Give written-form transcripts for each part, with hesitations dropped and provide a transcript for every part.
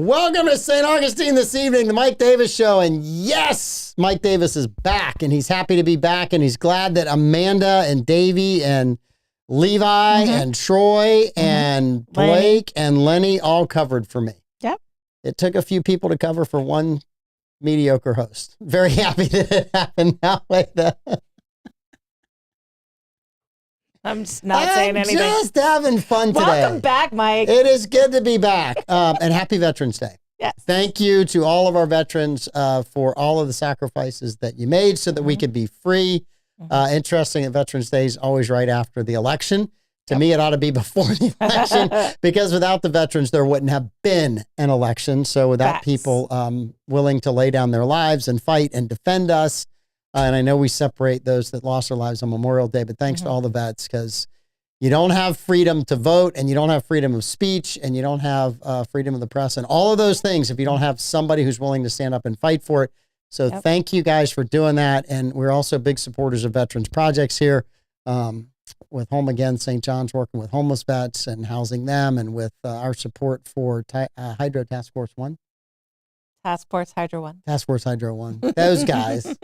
Welcome to St. Augustine this evening, the Mike Davis Show. And yes, Mike Davis is back, and he's happy to be back, and he's glad that Amanda and Davey and Levi and Troy and Blake and Lenny all covered for me. Yep. It took a few people to cover for one mediocre host. Very happy that it happened that way. I'm just not saying anything. Just having fun today. Welcome back, Mike. It is good to be back. And happy Veterans Day. Yes. Thank you to all of our veterans for all of the sacrifices that you made so that we could be free. Interesting that Veterans Day is always right after the election. To me, it ought to be before the election because without the veterans, there wouldn't have been an election. So without people willing to lay down their lives and fight and defend us, and I know we separate those that lost their lives on Memorial Day, but thanks to all the vets, because you don't have freedom to vote, and you don't have freedom of speech, and you don't have freedom of the press, and all of those things if you don't have somebody who's willing to stand up and fight for it. So thank you guys for doing that. And we're also big supporters of veterans projects here with Home Again St. John's, working with homeless vets and housing them, and with our support for Hydro Task Force 1. Task Force Hydro 1. Task Force Hydro 1. Those guys.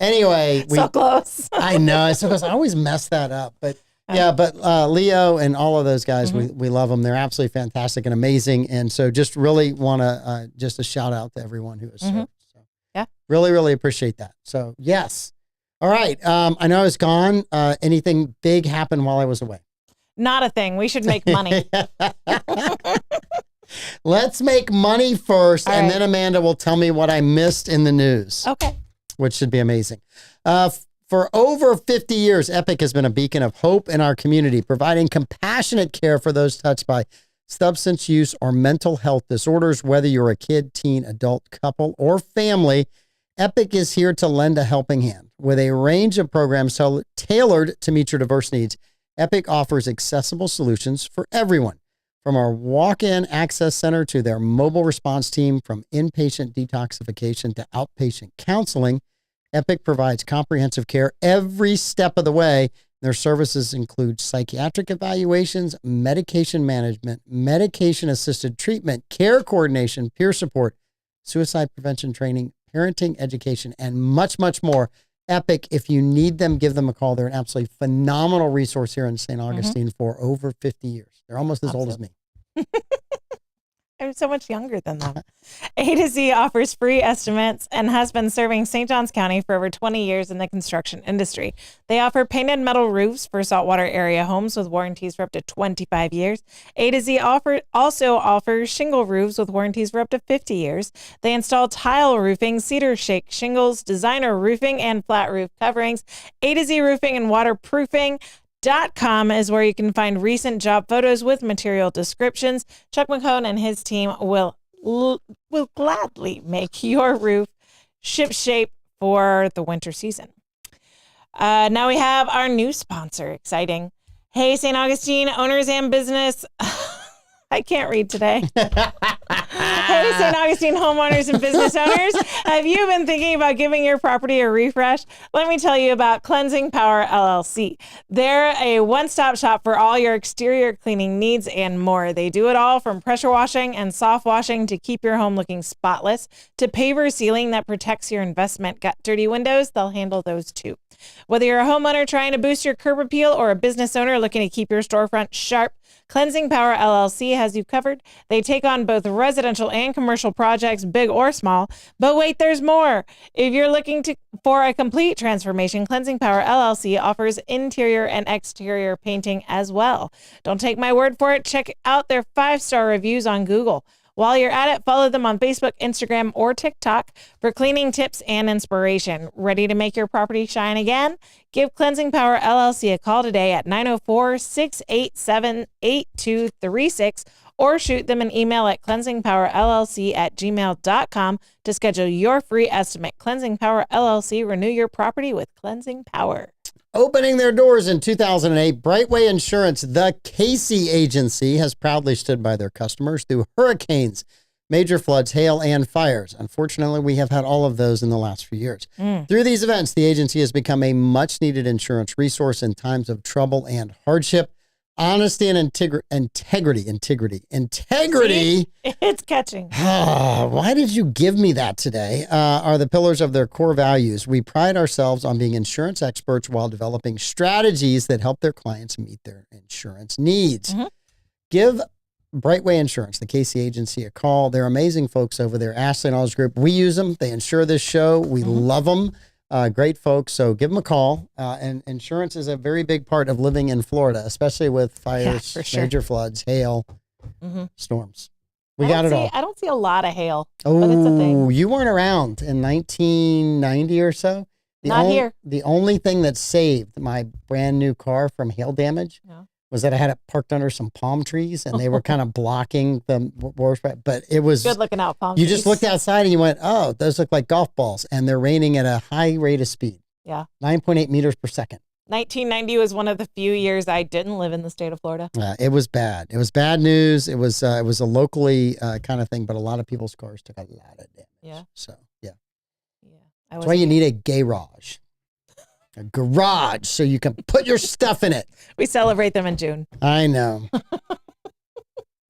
Anyway. So close. I know. So close. I always mess that up. But yeah, but Leo and all of those guys, we love them. They're absolutely fantastic and amazing. And so just really want to, just a shout out to everyone who has served. So, yeah. Really, really appreciate that. So yes. All right. I know I was gone. Anything big happened while I was away? Not a thing. We should make money. Let's make money first, and then Amanda will tell me what I missed in the news. Okay. Which should be amazing. For over 50 years, Epic has been a beacon of hope in our community, providing compassionate care for those touched by substance use or mental health disorders. Whether you're a kid, teen, adult, couple, or family, Epic is here to lend a helping hand. With a range of programs tailored to meet your diverse needs, Epic offers accessible solutions for everyone. From our walk-in access center to their mobile response team, from inpatient detoxification to outpatient counseling, Epic provides comprehensive care every step of the way. Their services include psychiatric evaluations, medication management, medication-assisted treatment, care coordination, peer support, suicide prevention training, parenting education, and much, much more. Epic, if you need them, give them a call. They're an absolutely phenomenal resource here in St. Augustine for over 50 years. They're almost as old as me. I'm so much younger than them. A to Z offers free estimates and has been serving St. Johns County for over 20 years in the construction industry. They offer painted metal roofs for saltwater area homes with warranties for up to 25 years. A to Z also offers shingle roofs with warranties for up to 50 years. They install tile roofing, cedar shake shingles, designer roofing, and flat roof coverings. A to Z roofing and waterproofing.com is where you can find recent job photos with material descriptions. Chuck McCone and his team will gladly make your roof ship shape for the winter season. Now we have our new sponsor. Exciting. Hey, St. Augustine owners and business. I can't read today. Hey, St. Augustine homeowners and business owners. Have you been thinking about giving your property a refresh? Let me tell you about Cleansing Power LLC. They're a one-stop shop for all your exterior cleaning needs and more. They do it all from pressure washing and soft washing to keep your home looking spotless, to paver sealing that protects your investment. Got dirty windows? They'll handle those too. Whether you're a homeowner trying to boost your curb appeal or a business owner looking to keep your storefront sharp, Cleansing Power LLC has you covered. They take on both residential and commercial projects, big or small. But wait, there's more. If you're looking for a complete transformation, Cleansing Power LLC offers interior and exterior painting as well. Don't take my word for it. Check out their 5-star reviews on Google. While you're at it, follow them on Facebook, Instagram, or TikTok for cleaning tips and inspiration. Ready to make your property shine again? Give Cleansing Power LLC a call today at 904-687-8236 or shoot them an email at cleansingpowerllc@gmail.com to schedule your free estimate. Cleansing Power LLC, renew your property with Cleansing Power. Opening their doors in 2008, Brightway Insurance, the Casey agency, has proudly stood by their customers through hurricanes, major floods, hail, and fires. Unfortunately, we have had all of those in the last few years. Through these events, the agency has become a much-needed insurance resource in times of trouble and hardship. honesty and integrity. It's catching. Why did you give me that today? Are the pillars of their core values. We pride ourselves on being insurance experts while developing strategies that help their clients meet their insurance needs. Mm-hmm. Give Brightway Insurance, the Casey Agency, a call. They're amazing folks over there. Ashley Knowledge Group, we use them. They insure this show. We love them. Great folks. So give them a call. And insurance is a very big part of living in Florida, especially with fires, for sure. major floods, hail, storms. We I got don't it see- all. I don't see a lot of hail, but it's a thing. Oh, you weren't around in 1990 or so? Not here. The only thing that saved my brand new car from hail damage was that I had it parked under some palm trees and they were kind of blocking the worst. But it was Good looking out, palm you trees. just looked outside and you went, oh, those look like golf balls. And they're raining at a high rate of speed. Yeah. 9.8 meters per second. 1990 was one of the few years I didn't live in the state of Florida. It was bad. It was bad news. It was a locally kind of thing, but a lot of people's cars took a lot of damage. Yeah. So, yeah. Yeah. That's why you need a garage. A garage so you can put your stuff in it. We celebrate them in June. I know.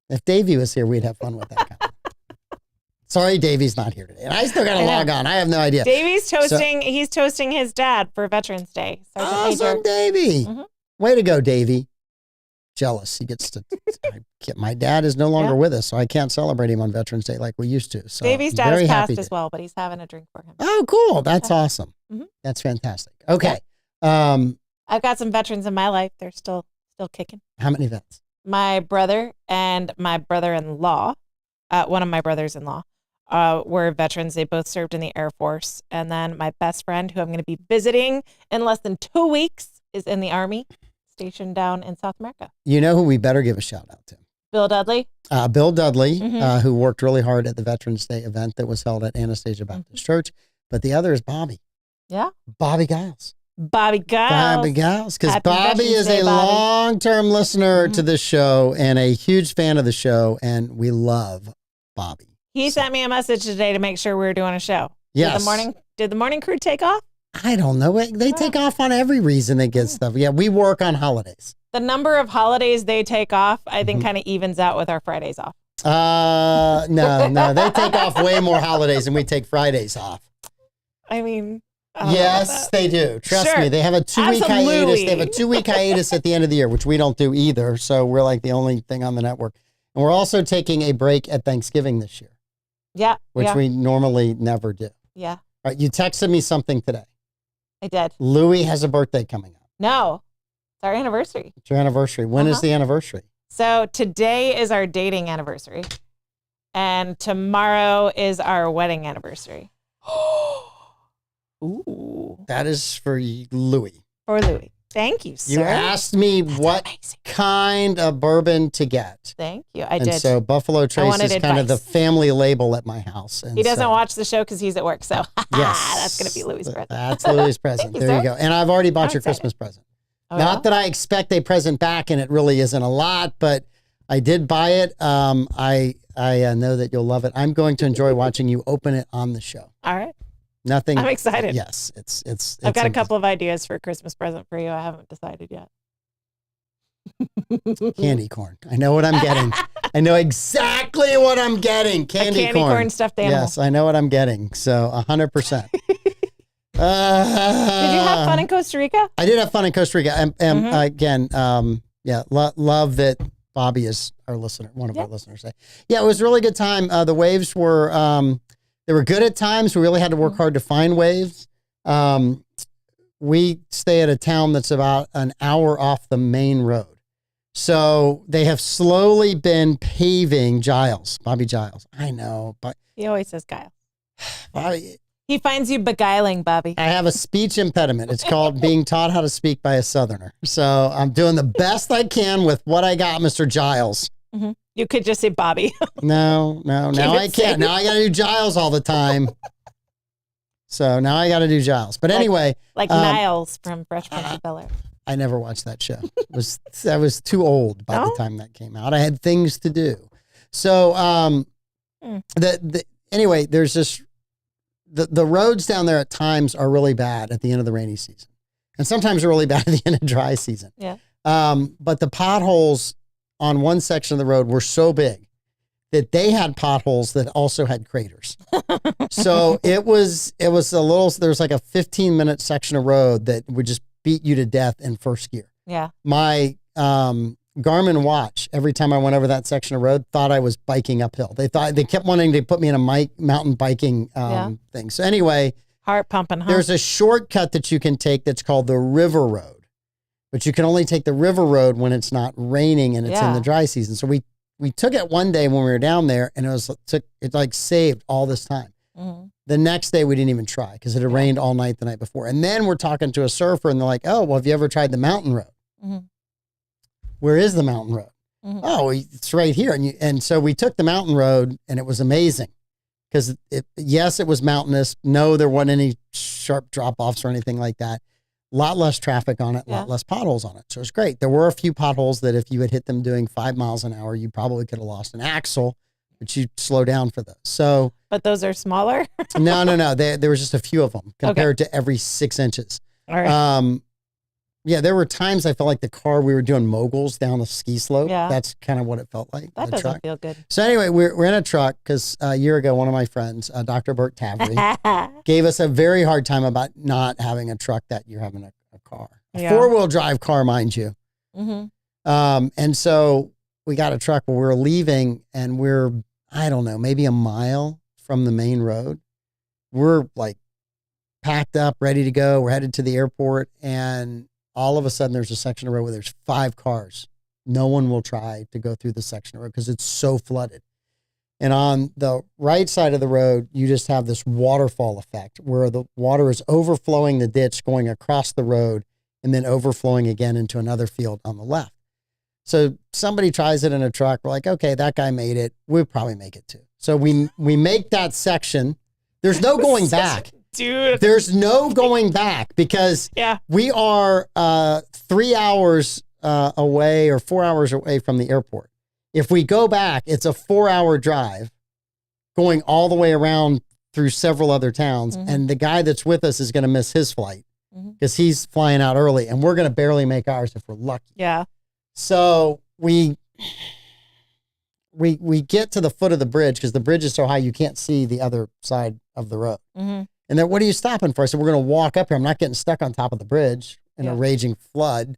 If Davey was here, we'd have fun with that guy. Sorry, Davey's not here today. And I still got to log on. I have no idea. Davey's toasting. He's toasting his dad for Veterans Day. Sergeant Awesome, Major. Davey. Way to go, Davey. Jealous. He gets to. My dad is no longer with us, so I can't celebrate him on Veterans Day like we used to. So Davey's dad very has happy passed as to. well, but he's having a drink for him. Oh, cool. That's awesome. That's fantastic. Okay. I've got some veterans in my life. They're still kicking. How many vets? My brother and my brother-in-law, one of my brothers-in-law, were veterans. They both served in the Air Force. And then my best friend, who I'm going to be visiting in less than 2 weeks, is in the Army, stationed down in South America. You know who we better give a shout out to? Bill Dudley. Bill Dudley, who worked really hard at the Veterans Day event that was held at Anastasia Baptist Church. But the other is Bobby. Yeah. Bobby Giles. Bobby Giles. Bobby Giles. Because Happy Bobby Veterans is Day, a Bobby. long-term listener to this show and a huge fan of the show. And we love Bobby. He sent me a message today to make sure we were doing a show. Yes. Did the morning crew take off? I don't know. They take off on every reason they get stuff. Yeah, we work on holidays. The number of holidays they take off, I think, kind of evens out with our Fridays off. No. They take off way more holidays than we take Fridays off. I mean, I don't know about Yes, that. they do. Trust Sure. me. They have a 2-week hiatus. Absolutely. They have a 2-week hiatus at the end of the year, which we don't do either. So we're like the only thing on the network. And we're also taking a break at Thanksgiving this year, Yeah. which we normally never do. Yeah, All right, you texted me something today. I did. Louis has a birthday coming up. No, it's our anniversary. It's your anniversary. When is the anniversary? So today is our dating anniversary, and tomorrow is our wedding anniversary. Ooh, That is for Louis. for Louis. Thank you, sir. You asked me what amazing. kind of bourbon to get. Thank you. I And did. so Buffalo Trace wanted is kind of the advice. family label at my house. And He doesn't so, watch the show because he's at work. So Yes. that's going to be Louis' present. That's Louis' present. you, There you sir. go. And I've already bought I'm your excited. Christmas present. Oh, Not that I expect a present back, and it really isn't a lot, but I did buy it. I know that you'll love it. I'm going to enjoy watching you open it on the show. All right. Nothing. I'm excited. Yes, it's. I've got a couple of ideas for a Christmas present for you. I haven't decided yet. candy corn. I know what I'm getting. I know exactly what I'm getting. Candy, Candy corn stuffed animal. Yes, I know what I'm getting. So 100%. Did you have fun in Costa Rica? I did have fun in Costa Rica. And again, love that Bobby is our listener, one of our listeners. Yeah, it was a really good time. The waves were, they were good at times. We really had to work hard to find waves. We stay at a town that's about an hour off the main road. So they have slowly been paving Bobby Giles. I know, but He always says guile. Bobby, He finds you beguiling, Bobby. I have a speech impediment. It's called being taught how to speak by a Southerner. So I'm doing the best I can with what I got, Mr. Giles. You could just say Bobby. No. Now I it can't. safe. Now I got to do Giles all the time. So now I got to do Giles. But anyway, Like Niles from Fresh Prince of Bel-Air. I never watched that show. I was too old by the No? time that came out. I had things to do. So anyway, there's this the roads down there at times are really bad at the end of the rainy season. And sometimes they're really bad at the end of dry season. Yeah. But the potholes on one section of the road were so big that they had potholes that also had craters. So it was a little, there's like a 15-minute section of road that would just beat you to death in first gear. Yeah. My Garmin watch, every time I went over that section of road, thought I was biking uphill. They kept wanting to put me in a mountain biking thing. So anyway, heart pumping, huh? There's a shortcut that you can take that's called the River Road, but you can only take the River Road when it's not raining and it's in the dry season. So we took it one day when we were down there, and it like saved all this time. Mm-hmm. The next day we didn't even try because it had rained all night the night before. And then we're talking to a surfer, and they're like, "Oh, well, have you ever tried the mountain road?" Mm-hmm. Where is the mountain road? Mm-hmm. Oh, it's right here. And so we took the mountain road, and it was amazing because yes, it was mountainous. No, there wasn't any sharp drop-offs or anything like that. A lot less traffic on it, a lot less potholes on it. So it's great. There were a few potholes that if you had hit them doing 5 miles an hour, you probably could have lost an axle, but you slow down for those. So, but those are smaller? No. There was just a few of them compared to every 6 inches. All right. Yeah, there were times I felt like the car, we were doing moguls down a ski slope. Yeah. That's kind of what it felt like. That doesn't feel good. So anyway, we're in a truck because a year ago, one of my friends, Dr. Bert Tavery, gave us a very hard time about not having a truck that you're having a car. A 4-wheel drive car, mind you. Mm-hmm. And so we got a truck where we're leaving, and we're, I don't know, maybe a mile from the main road. We're like packed up, ready to go. We're headed to the airport, and all of a sudden there's a section of road where there's 5 cars. No one will try to go through the section of road because it's so flooded. And on the right side of the road, you just have this waterfall effect where the water is overflowing the ditch, going across the road, and then overflowing again into another field on the left. So somebody tries it in a truck. We're like, okay, that guy made it. We'll probably make it too. So we make that section. There's no going back. Dude. There's no going back because we are 3 hours away or 4 hours away from the airport. If we go back, it's a 4-hour drive going all the way around through several other towns. Mm-hmm. And the guy that's with us is going to miss his flight because he's flying out early, and we're going to barely make ours if we're lucky. Yeah. So we get to the foot of the bridge because the bridge is so high you can't see the other side of the road. Mm-hmm. And then, what are you stopping for? I said, we're going to walk up here. I'm not getting stuck on top of the bridge in a raging flood.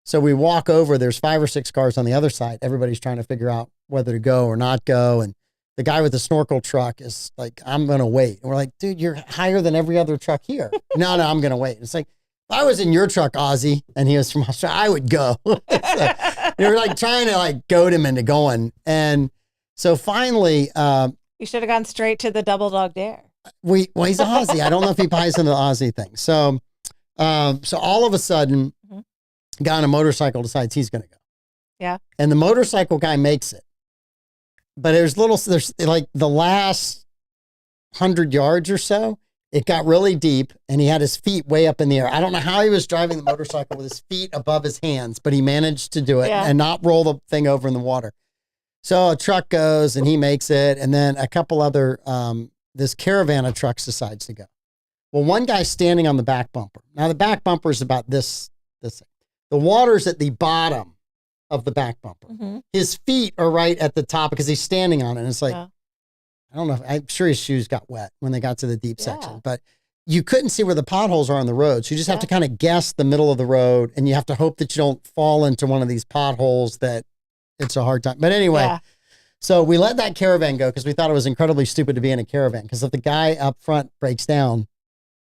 So we walk over. There's 5 or 6 cars on the other side. Everybody's trying to figure out whether to go or not go. And the guy with the snorkel truck is like, I'm going to wait. And we're like, dude, you're higher than every other truck here. No, I'm going to wait. It's like, if I was in your truck, Ozzy, and he was from Australia, I would go. So they were like trying to like goad him into going. And so finally, you should have gone straight to the double dog dare. Well, he's Aussie. I don't know if he buys into the Aussie thing. So all of a sudden, guy on a motorcycle decides he's going to go. Yeah. And the motorcycle guy makes it. But there's like the last 100 yards or so, it got really deep, and he had his feet way up in the air. I don't know how he was driving the motorcycle with his feet above his hands, but he managed to do it and not roll the thing over in the water. So a truck goes, and he makes it. And then a couple other, this caravan of trucks decides to go. Well, one guy's standing on the back bumper. Now, the back bumper is about this thing. The water's at the bottom of the back bumper. Mm-hmm. His feet are right at the top because he's standing on it. And it's like, I don't know. I'm sure his shoes got wet when they got to the deep section. But you couldn't see where the potholes are on the road. So you just have to kind of guess the middle of the road. And you have to hope that you don't fall into one of these potholes that it's a hard time. But anyway. Yeah. So we let that caravan go because we thought it was incredibly stupid to be in a caravan. Because if the guy up front breaks down,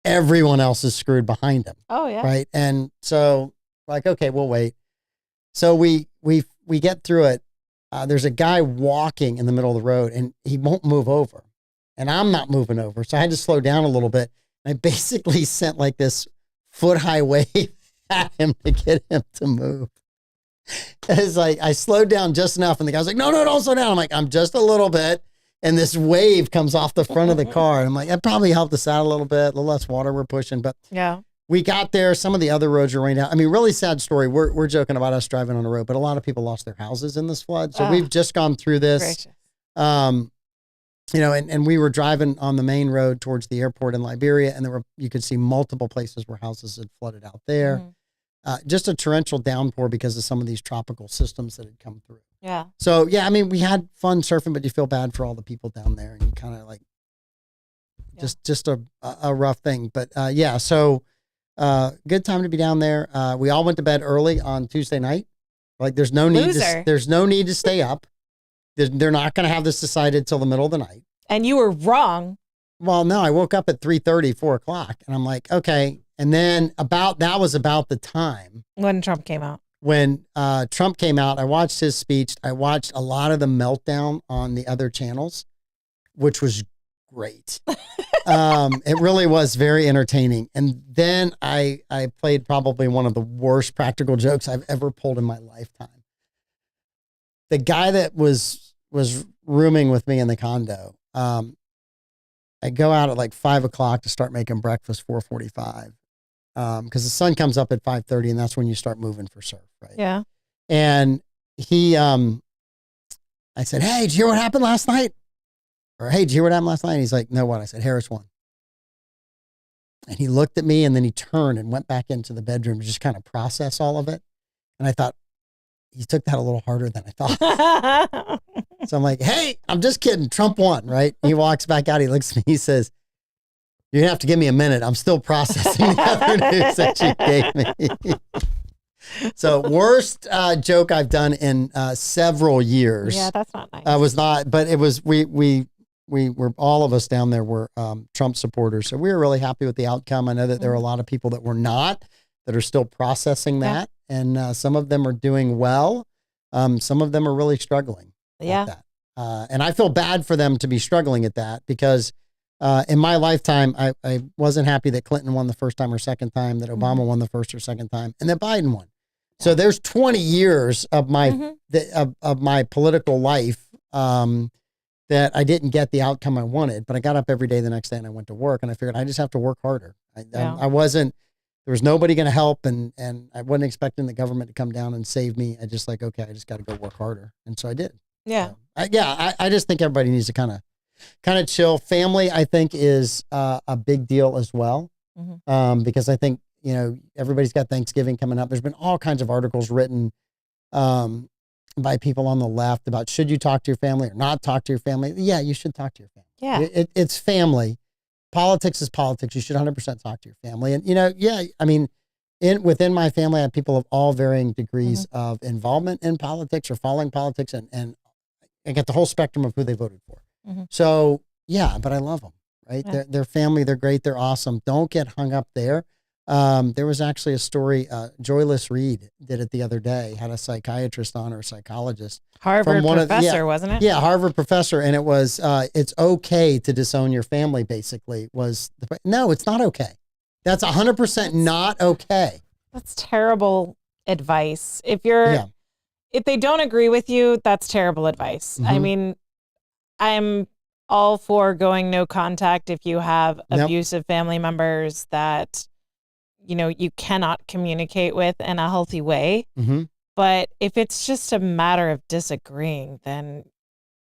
everyone else is screwed behind him. Oh, yeah. Right. And so like, okay, we'll wait. So we get through it. There's a guy walking in the middle of the road, and he won't move over. And I'm not moving over. So I had to slow down a little bit. I basically sent like this foot-high wave at him to get him to move. It's like I slowed down just enough, and the guy's like, no, don't slow down. I'm like, I'm just a little bit. And this wave comes off the front of the car. And I'm like, that probably helped us out a little bit, a little less water we're pushing. But we got there. Some of the other roads are raining out. I mean, really sad story. We're joking about us driving on the road, but a lot of people lost their houses in this flood. So we've just gone through this. You know, and we were driving on the main road towards the airport in Liberia, and you could see multiple places where houses had flooded out there. Mm-hmm. just a torrential downpour because of some of these tropical systems that had come through. Yeah. So yeah, I mean, we had fun surfing, but you feel bad for all the people down there, and you kind of like just a rough thing. But yeah, so good time to be down there. We all went to bed early on Tuesday night. Like there's no need to stay up. They're not going to have this decided till the middle of the night. And you were wrong. Well, no, I woke up at 3:30, 4 o'clock, and I'm like, okay. And then that was about the time when Trump came out. When Trump came out, I watched his speech. I watched a lot of the meltdown on the other channels, which was great. It really was very entertaining. And then I played probably one of the worst practical jokes I've ever pulled in my lifetime. The guy that was rooming with me in the condo, I go out at like 5 o'clock to start making breakfast, 4:45. Because the sun comes up at 5:30 and that's when you start moving for surf, right? Yeah. And he, I said, hey, did you hear what happened last night? Or, hey, did you hear what happened last night? And he's like, no, what? I said, Harris won. And he looked at me and then he turned and went back into the bedroom to just kind of process all of it. And I thought, he took that a little harder than I thought. So I'm like, hey, I'm just kidding. Trump won, right? He walks back out. He looks at me. He says, you're going to have to give me a minute. I'm still processing the other news that you gave me. So worst joke I've done in several years. Yeah, that's not nice. Was not, but it was, we were, all of us down there were Trump supporters. So we were really happy with the outcome. I know that there are a lot of people that were not, that are still processing that. Yeah. And some of them are doing well. Some of them are really struggling. Yeah. At that. And I feel bad for them to be struggling at that because in my lifetime, I wasn't happy that Clinton won the first time or second time, that Obama won the first or second time, and that Biden won. Yeah. So there's 20 years of my of my political life that I didn't get the outcome I wanted, but I got up every day the next day and I went to work and I figured I just have to work harder. I wasn't, there was nobody going to help and I wasn't expecting the government to come down and save me. I just like, okay, I just got to go work harder. And so I did. Yeah. So, I just think everybody needs to kind of chill. Family, I think, is a big deal as well. Because I think, everybody's got Thanksgiving coming up. There's been all kinds of articles written by people on the left about should you talk to your family or not talk to your family. Yeah, you should talk to your family. Yeah. It's family. Politics is politics. You should 100% talk to your family. And, within my family, I have people of all varying degrees of involvement in politics or following politics and I get the whole spectrum of who they voted for. So yeah, but I love them, right? Yeah. They're family. They're great. They're awesome. Don't get hung up there. There was actually a story, Joyless Reed did it the other day, had a psychiatrist on or a psychologist. Harvard professor, wasn't it? Yeah, Harvard professor. And it was, it's okay to disown your family, basically, no, it's not okay. That's 100% not okay. That's terrible advice. If they don't agree with you, that's terrible advice. I mean, I'm all for going no contact if you have abusive family members that, you cannot communicate with in a healthy way. But if it's just a matter of disagreeing, then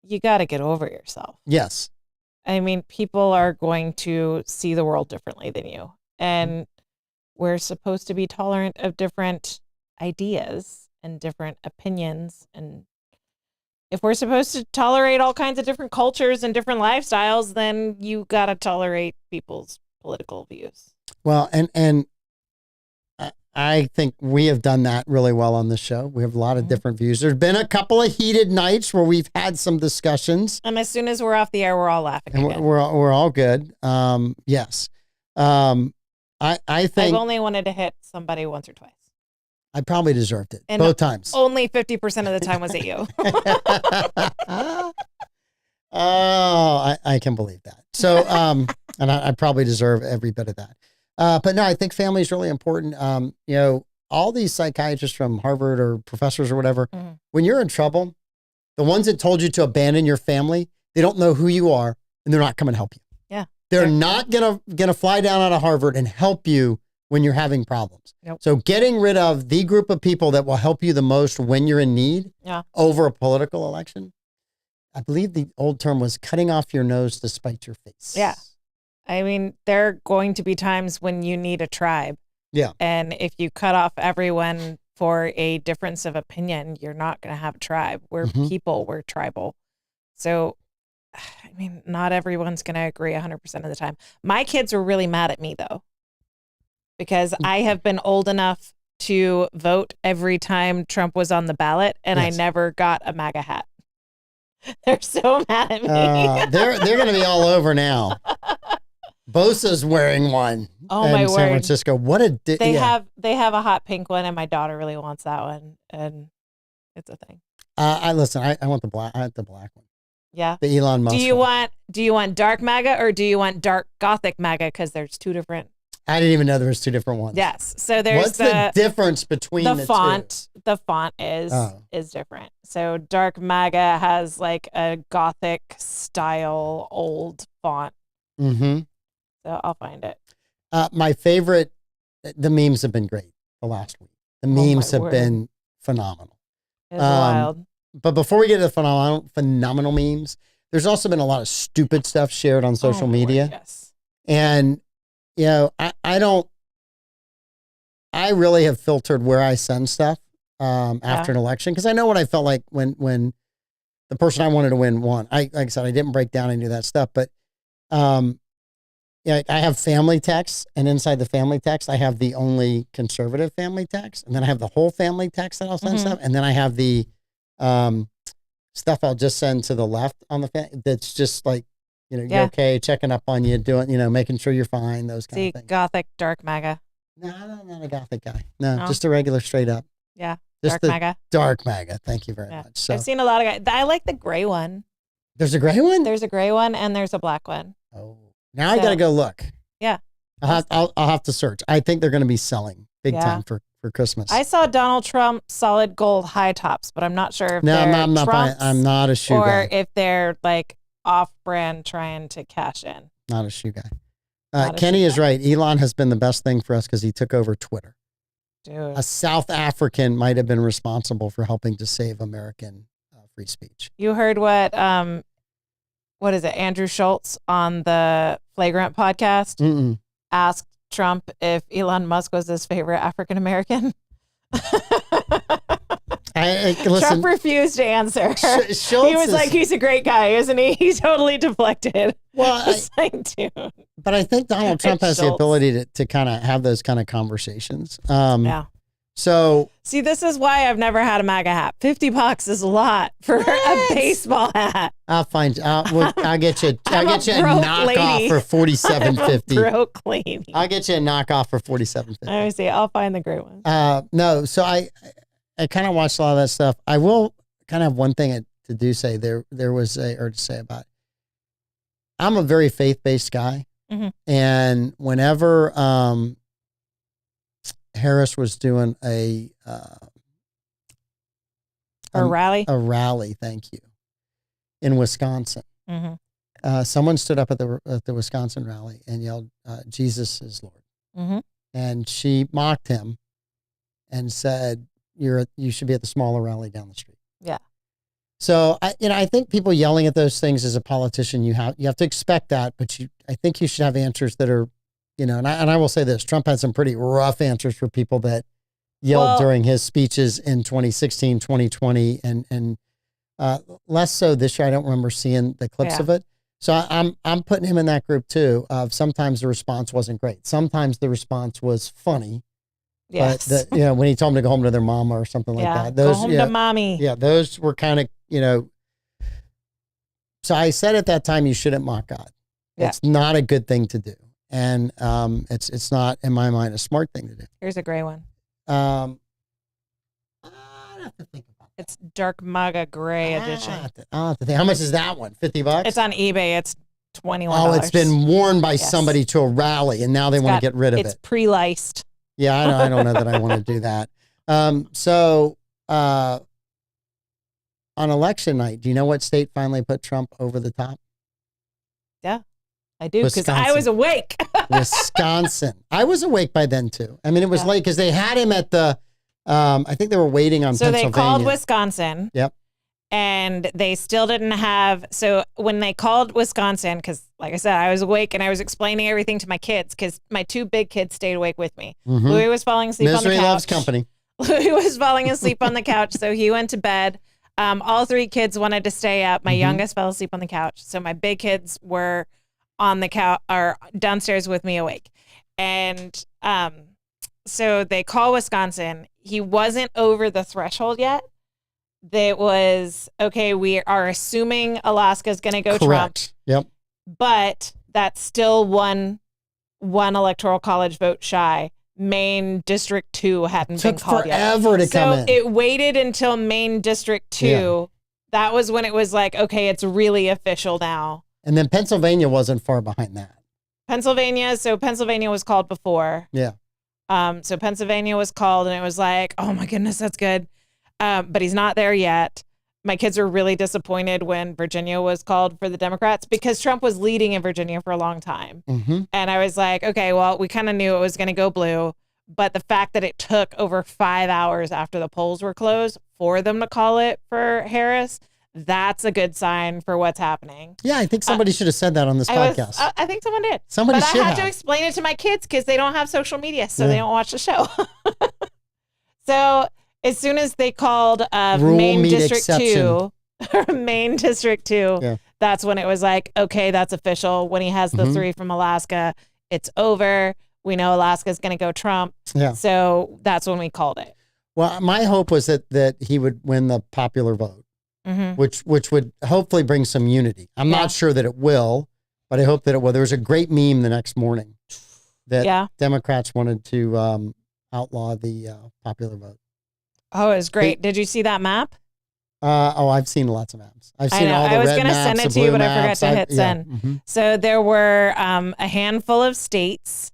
you got to get over yourself. Yes. I mean, people are going to see the world differently than you. And we're supposed to be tolerant of different ideas and different opinions. And if we're supposed to tolerate all kinds of different cultures and different lifestyles, then you got to tolerate people's political views. Well, and I think we have done that really well on this show. We have a lot of different views. There's been a couple of heated nights where we've had some discussions. And as soon as we're off the air, we're all laughing and again. We're all good. Yes. I think I've only wanted to hit somebody once or twice. I probably deserved it both times. Only 50% of the time was it you. Oh, I can believe that. So, and I probably deserve every bit of that. But no, I think family is really important. All these psychiatrists from Harvard or professors or whatever, when you're in trouble, the ones that told you to abandon your family, they don't know who you are and they're not coming to help you. Yeah. They're not gonna fly down out of Harvard and help you when you're having problems. Nope. So getting rid of the group of people that will help you the most when you're in need over a political election, I believe the old term was cutting off your nose to spite your face. Yeah. I mean, there are going to be times when you need a tribe. Yeah. And if you cut off everyone for a difference of opinion, you're not going to have a tribe. We're Mhm. people, we're tribal. So, I mean, not everyone's going to agree 100% of the time. My kids were really mad at me, though, because I have been old enough to vote every time Trump was on the ballot, and I Yes. never got a MAGA hat. They're so mad at me. They're going to be all over now. Bosa's wearing one. Oh, in my San word. Francisco. What a They have a hot pink one, and my daughter really wants that one, and it's a thing. I listen. I want the black. I want the black one. Yeah. The Elon Musk. Do you want dark MAGA or do you want dark Gothic MAGA? Because there's two different. I didn't even know there was two different ones. Yes. So there's What's the difference between the font? two? The font is different. So dark MAGA has like a Gothic style old font. Mm-hmm. So I'll find it. My favorite. The memes have been great the last week. The memes have been phenomenal. It's wild. But before we get to the phenomenal memes, there's also been a lot of stupid stuff shared on social media. Yes. And, you know, I really have filtered where I send stuff after an election, because I know what I felt like when the person I wanted to win won. Like I said, I didn't break down any of that stuff, but I have family text, and inside the family text, I have the only conservative family text, and then I have the whole family text that I'll send stuff, and then I have the stuff I'll just send to the left on the that's just like, you know, you're okay, checking up on you, doing, you know, making sure you're fine, those kind of things. Gothic dark MAGA. No, I'm not a Gothic guy. No, just a regular straight up. Yeah, just dark MAGA. Dark MAGA. Thank you very much. So, I've seen a lot of guys. I like the gray one. There's a gray one? There's a gray one and there's a black one. Oh, now I got to go look. Yeah. I'll have to search. I think they're going to be selling big time for Christmas. I saw Donald Trump solid gold high tops, but I'm not sure if I'm not a shoe guy. Or if they're like off-brand trying to cash in. Not a shoe guy. Kenny is right. Elon has been the best thing for us because he took over Twitter. Dude. A South African might have been responsible for helping to save American free speech. You heard what is it? Andrew Schultz on the Flagrant podcast asked Trump if Elon Musk was his favorite African American. Trump refused to answer. He was like, he's a great guy, isn't he? He totally deflected. Well, dude. But I think Donald Trump has the ability to kind of have those kind of conversations. Yeah. So see, this is why I've never had a MAGA hat. $50 is a lot for a baseball hat. I'll find. I'll get you. I'll get you a knockoff for $47.50. Broke lady. I'll get you a knockoff for $47.50. Let me see. I'll find the great one. No. So I kind of watched a lot of that stuff. I will kind of have one thing to say. There was to say about it. I'm a very faith-based guy, and whenever Harris was doing a rally, thank you, in Wisconsin. Someone stood up at the Wisconsin rally and yelled, "Jesus is Lord," and she mocked him and said, "You should be at the smaller rally down the street." Yeah. So I think people yelling at those things as a politician, you have to expect that, but I think you should have answers that are. And I will say this, Trump had some pretty rough answers for people that yelled during his speeches in 2016, 2020, and less so this year. I don't remember seeing the clips of it. So I'm putting him in that group too, of sometimes the response wasn't great. Sometimes the response was funny. Yes. But when he told them to go home to their mama or something like that. Those, go home to mommy. Yeah, those were kind of, so I said at that time, you shouldn't mock God. Yeah. It's not a good thing to do. And it's not, in my mind, a smart thing to do. Here's a gray one. I'd have to think about it. It's dark MAGA gray edition. I'll have to think. How much is that one? $50? It's on eBay. It's $21. Oh, it's been worn by somebody to a rally, and now they want to get rid of it. It's pre-laced. Yeah, I don't know that I want to do that. So on election night, do you know what state finally put Trump over the top? Yeah. I do, because I was awake. Wisconsin. I was awake by then, too. I mean, it was late because they had him at the, I think they were waiting on Pennsylvania. So they called Wisconsin. Yep. And they still didn't have, so when they called Wisconsin, because like I said, I was awake and I was explaining everything to my kids because my 2 big kids stayed awake with me. Mhm. Louis was falling asleep on the Misery couch. loves company. Louis was falling asleep on the couch, so he went to bed. All 3 kids wanted to stay up. My youngest fell asleep on the couch, so my big kids were on the couch or downstairs with me awake. And so they call Wisconsin. He wasn't over the threshold yet. That was, okay, we are assuming Alaska's going to go Trump. Correct. Yep. But that's still one electoral college vote shy. Maine District 2 hadn't been called yet. Took forever to come in. So it waited until Maine District 2. Yeah. That was when it was like, okay, it's really official now. And then Pennsylvania wasn't far behind that. Pennsylvania was called before. Yeah. So Pennsylvania was called and it was like, oh my goodness, that's good. But he's not there yet. My kids were really disappointed when Virginia was called for the Democrats because Trump was leading in Virginia for a long time. Mm-hmm. And I was like, okay, well, we kind of knew it was going to go blue. But the fact that it took over 5 hours after the polls were closed for them to call it for Harris, that's a good sign for what's happening. Yeah, I think somebody should have said that on this podcast. I think someone did. Somebody but should I had to have. explain it to my kids because they don't have social media, so they don't watch the show. So as soon as they called Maine District 2, Maine District 2, that's when it was like, okay, that's official. When he has the 3 from Alaska, it's over. We know Alaska's going to go Trump. Yeah. So that's when we called it. Well, my hope was that he would win the popular vote, which would hopefully bring some unity. I'm not sure that it will, but I hope that it will. There was a great meme the next morning that Democrats wanted to outlaw the popular vote. Oh, it was great. Did you see that map? I've seen lots of maps. I've seen all the red maps. I was going to send it to you, but I forgot to hit send. So there were a handful of states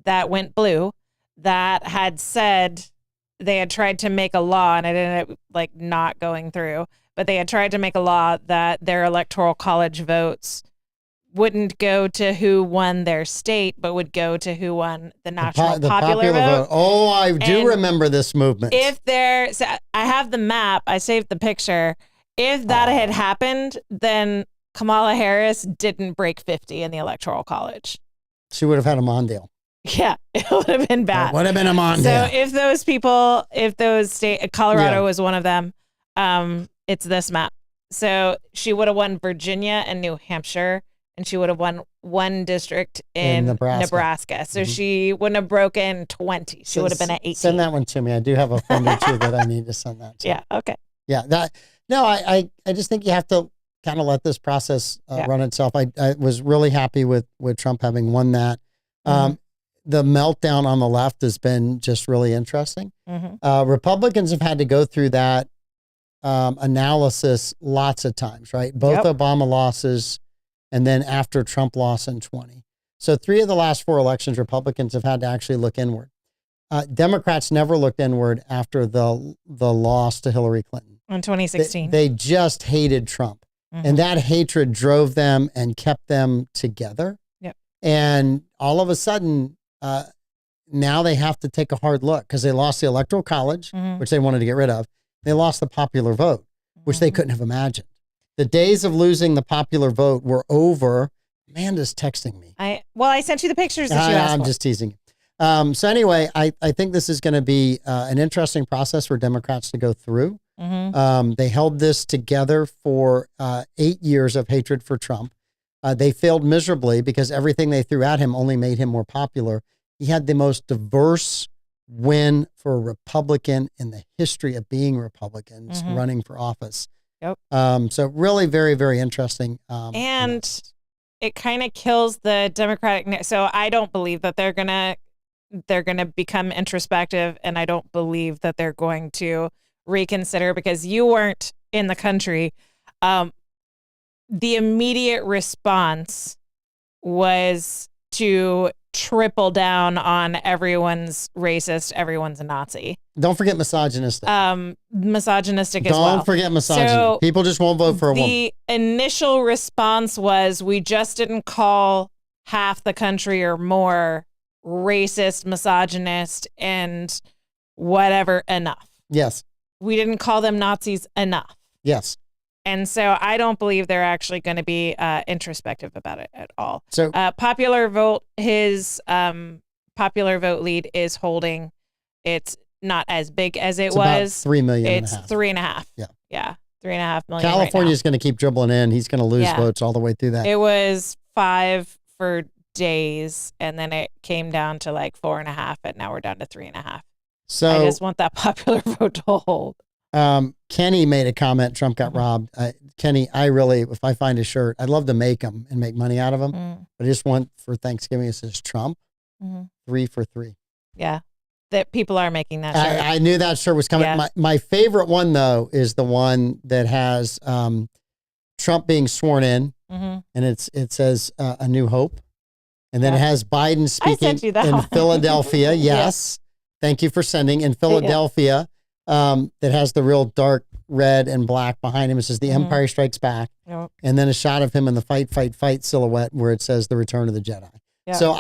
that went blue that had said they had tried to make a law, and it ended up like not going through, but they had tried to make a law that their electoral college votes wouldn't go to who won their state, but would go to who won the national popular vote. Oh, I do remember this movement. So I have the map. I saved the picture. If that had happened, then Kamala Harris didn't break 50 in the electoral college. She would have had a Mondale. Yeah, it would have been bad. It would have been a Mondale. So if those state, Colorado was one of them, it's this map. So she would have won Virginia and New Hampshire, and she would have won one district in Nebraska. So she wouldn't have broken 20. She would have been at 18. Send that one to me. I do have a friend or two that I need to send that to. Yeah, okay. Yeah, I just think you have to kind of let this process run itself. I was really happy with Trump having won that. The meltdown on the left has been just really interesting. Republicans have had to go through that analysis lots of times, right? Both Obama losses and then after Trump loss in 20. So 3 of the last 4 elections, Republicans have had to actually look inward. Democrats never looked inward after the loss to Hillary Clinton. In 2016. They just hated Trump. And that hatred drove them and kept them together. Yep. And all of a sudden, now they have to take a hard look because they lost the Electoral College, which they wanted to get rid of. They lost the popular vote, which they couldn't have imagined. The days of losing the popular vote were over. Amanda's texting me. I sent you the pictures that you asked I'm for. just teasing you. So anyway, I think this is going to be an interesting process for Democrats to go through. They held this together for 8 years of hatred for Trump. They failed miserably because everything they threw at him only made him more popular. He had the most diverse win for a Republican in the history of being Republicans running for office. Yep. So really very, very interesting. And it kind of kills the Democratic. So I don't believe that they're gonna become introspective, and I don't believe that they're going to reconsider because you weren't in the country. The immediate response was to triple down on everyone's racist, everyone's a Nazi. Don't forget misogynistic. Misogynistic as well. Don't forget misogyny. So people just won't vote for a woman. The initial response was we just didn't call half the country or more racist, misogynist, and whatever enough. Yes. We didn't call them Nazis enough. Yes. And so I don't believe they're actually going to be introspective about it at all. So popular vote, his popular vote lead is holding. It's not as big as it was. 3 million. It's 3.5. Yeah. Yeah. 3.5 million. California's going to keep dribbling in. He's going to lose votes all the way through that. It was 5 for days, and then it came down to like 4.5, and now we're down to 3.5. So I just want that popular vote to hold. Kenny made a comment. Trump got robbed. Kenny, if I find a shirt, I'd love to make them and make money out of them. But I just want for Thanksgiving, it says Trump 3 for 3. Yeah. That people are making that shirt. I knew that shirt was coming. Yeah. My favorite one, though, is the one that has Trump being sworn in, and it says A New Hope. And then it has Biden speaking in Philadelphia. Yes. Thank you for sending. In Philadelphia, that has the real dark red and black behind him. It says The Empire Strikes Back. Yep. And then a shot of him in the fight silhouette where it says The Return of the Jedi. Yep. So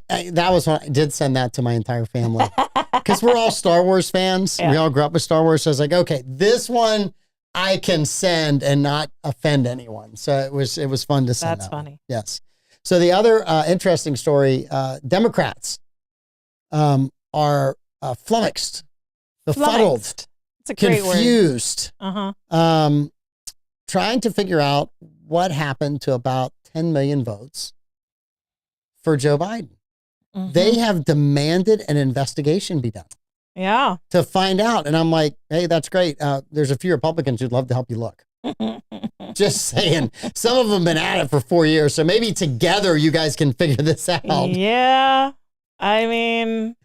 that was when I did send that to my entire family because we're all Star Wars fans. Yeah. We all grew up with Star Wars. So I was like, okay, this one I can send and not offend anyone. So it was fun to send. That's funny. Yes. So the other interesting story, Democrats are flummoxed, befuddled, it's a great confused, word. Trying to figure out what happened to about 10 million votes for Joe Biden. They have demanded an investigation be done. Yeah. To find out. And I'm like, hey, that's great. There's a few Republicans who'd love to help you look. Just saying. Some of them have been at it for 4 years. So maybe together you guys can figure this out. Yeah. I mean,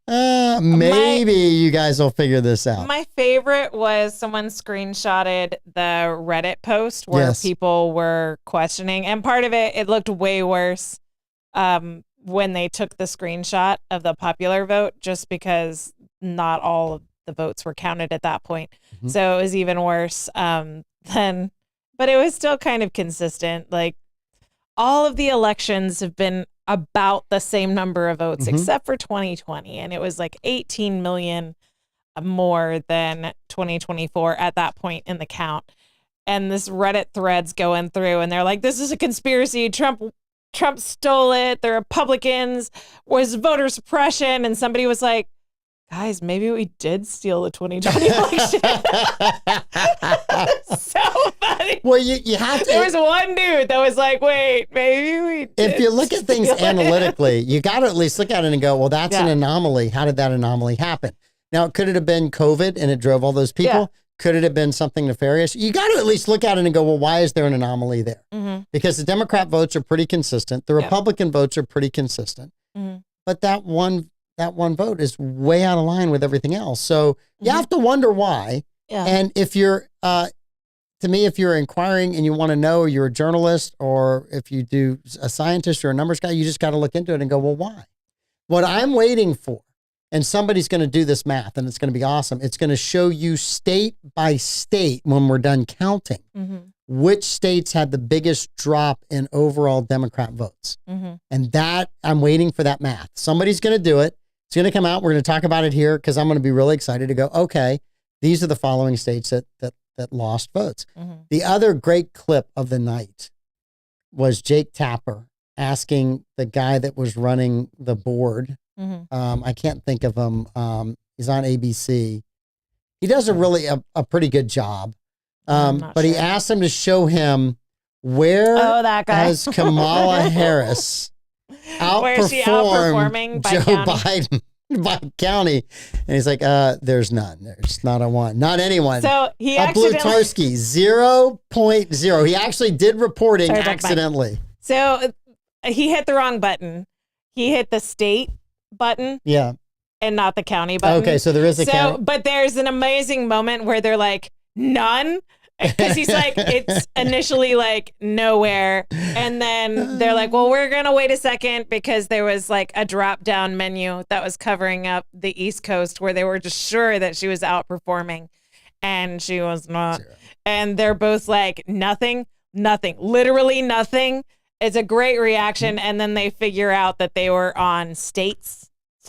maybe you guys will figure this out. My favorite was someone screenshotted the Reddit post where people were questioning. And part of it looked way worse when they took the screenshot of the popular vote, just because not all of the votes were counted at that point. So it was even worse but it was still kind of consistent. Like, all of the elections have been about the same number of votes except for 2020. And it was like 18 million more than 2024 at that point in the count. And this Reddit thread's going through and they're like, this is a conspiracy. Trump stole it. The Republicans was voter suppression. And somebody was like, guys, maybe we did steal the 2020 election. So funny. Well, you have to. There was one dude that was like, wait, maybe we did. If you look at things analytically, you got to at least look at it and go, well, that's an anomaly. How did that anomaly happen? Now, could it have been COVID and it drove all those people? Yeah. Could it have been something nefarious? You got to at least look at it and go, well, why is there an anomaly there? Because the Democrat votes are pretty consistent. The Republican votes are pretty consistent. But that one vote is way out of line with everything else. So you have to wonder why. Yeah. And if you're, to me, if you're inquiring and you want to know, or you're a journalist, or if you do a scientist or a numbers guy, you just got to look into it and go, well, why? What I'm waiting for, and somebody's going to do this math and it's going to be awesome. It's going to show you state by state when we're done counting, which states had the biggest drop in overall Democrat votes. And that, I'm waiting for that math. Somebody's going to do it. It's going to come out. We're going to talk about it here because I'm going to be really excited to go, okay, these are the following states that lost votes. The other great clip of the night was Jake Tapper asking the guy that was running the board. I can't think of him. He's on ABC. He does a pretty good job. But he asked him to show him where that guy. has Kamala Harris outperformed Joe Biden by county. And he's like, there's none. There's not a one. Not anyone. So he Blutarski, 0.0. He actually did reporting accidentally. So he hit the wrong button. He hit the state button. Yeah. And not the county button. Okay, so there is a county. But there's an amazing moment where they're like, none. Because he's like, it's initially like nowhere. And then they're like, well, we're going to wait a second because there was like a drop down menu that was covering up the East Coast where they were just sure that she was outperforming. And she was not. 0. And they're both like, nothing, literally nothing. It's a great reaction. And then they figure out that they were on state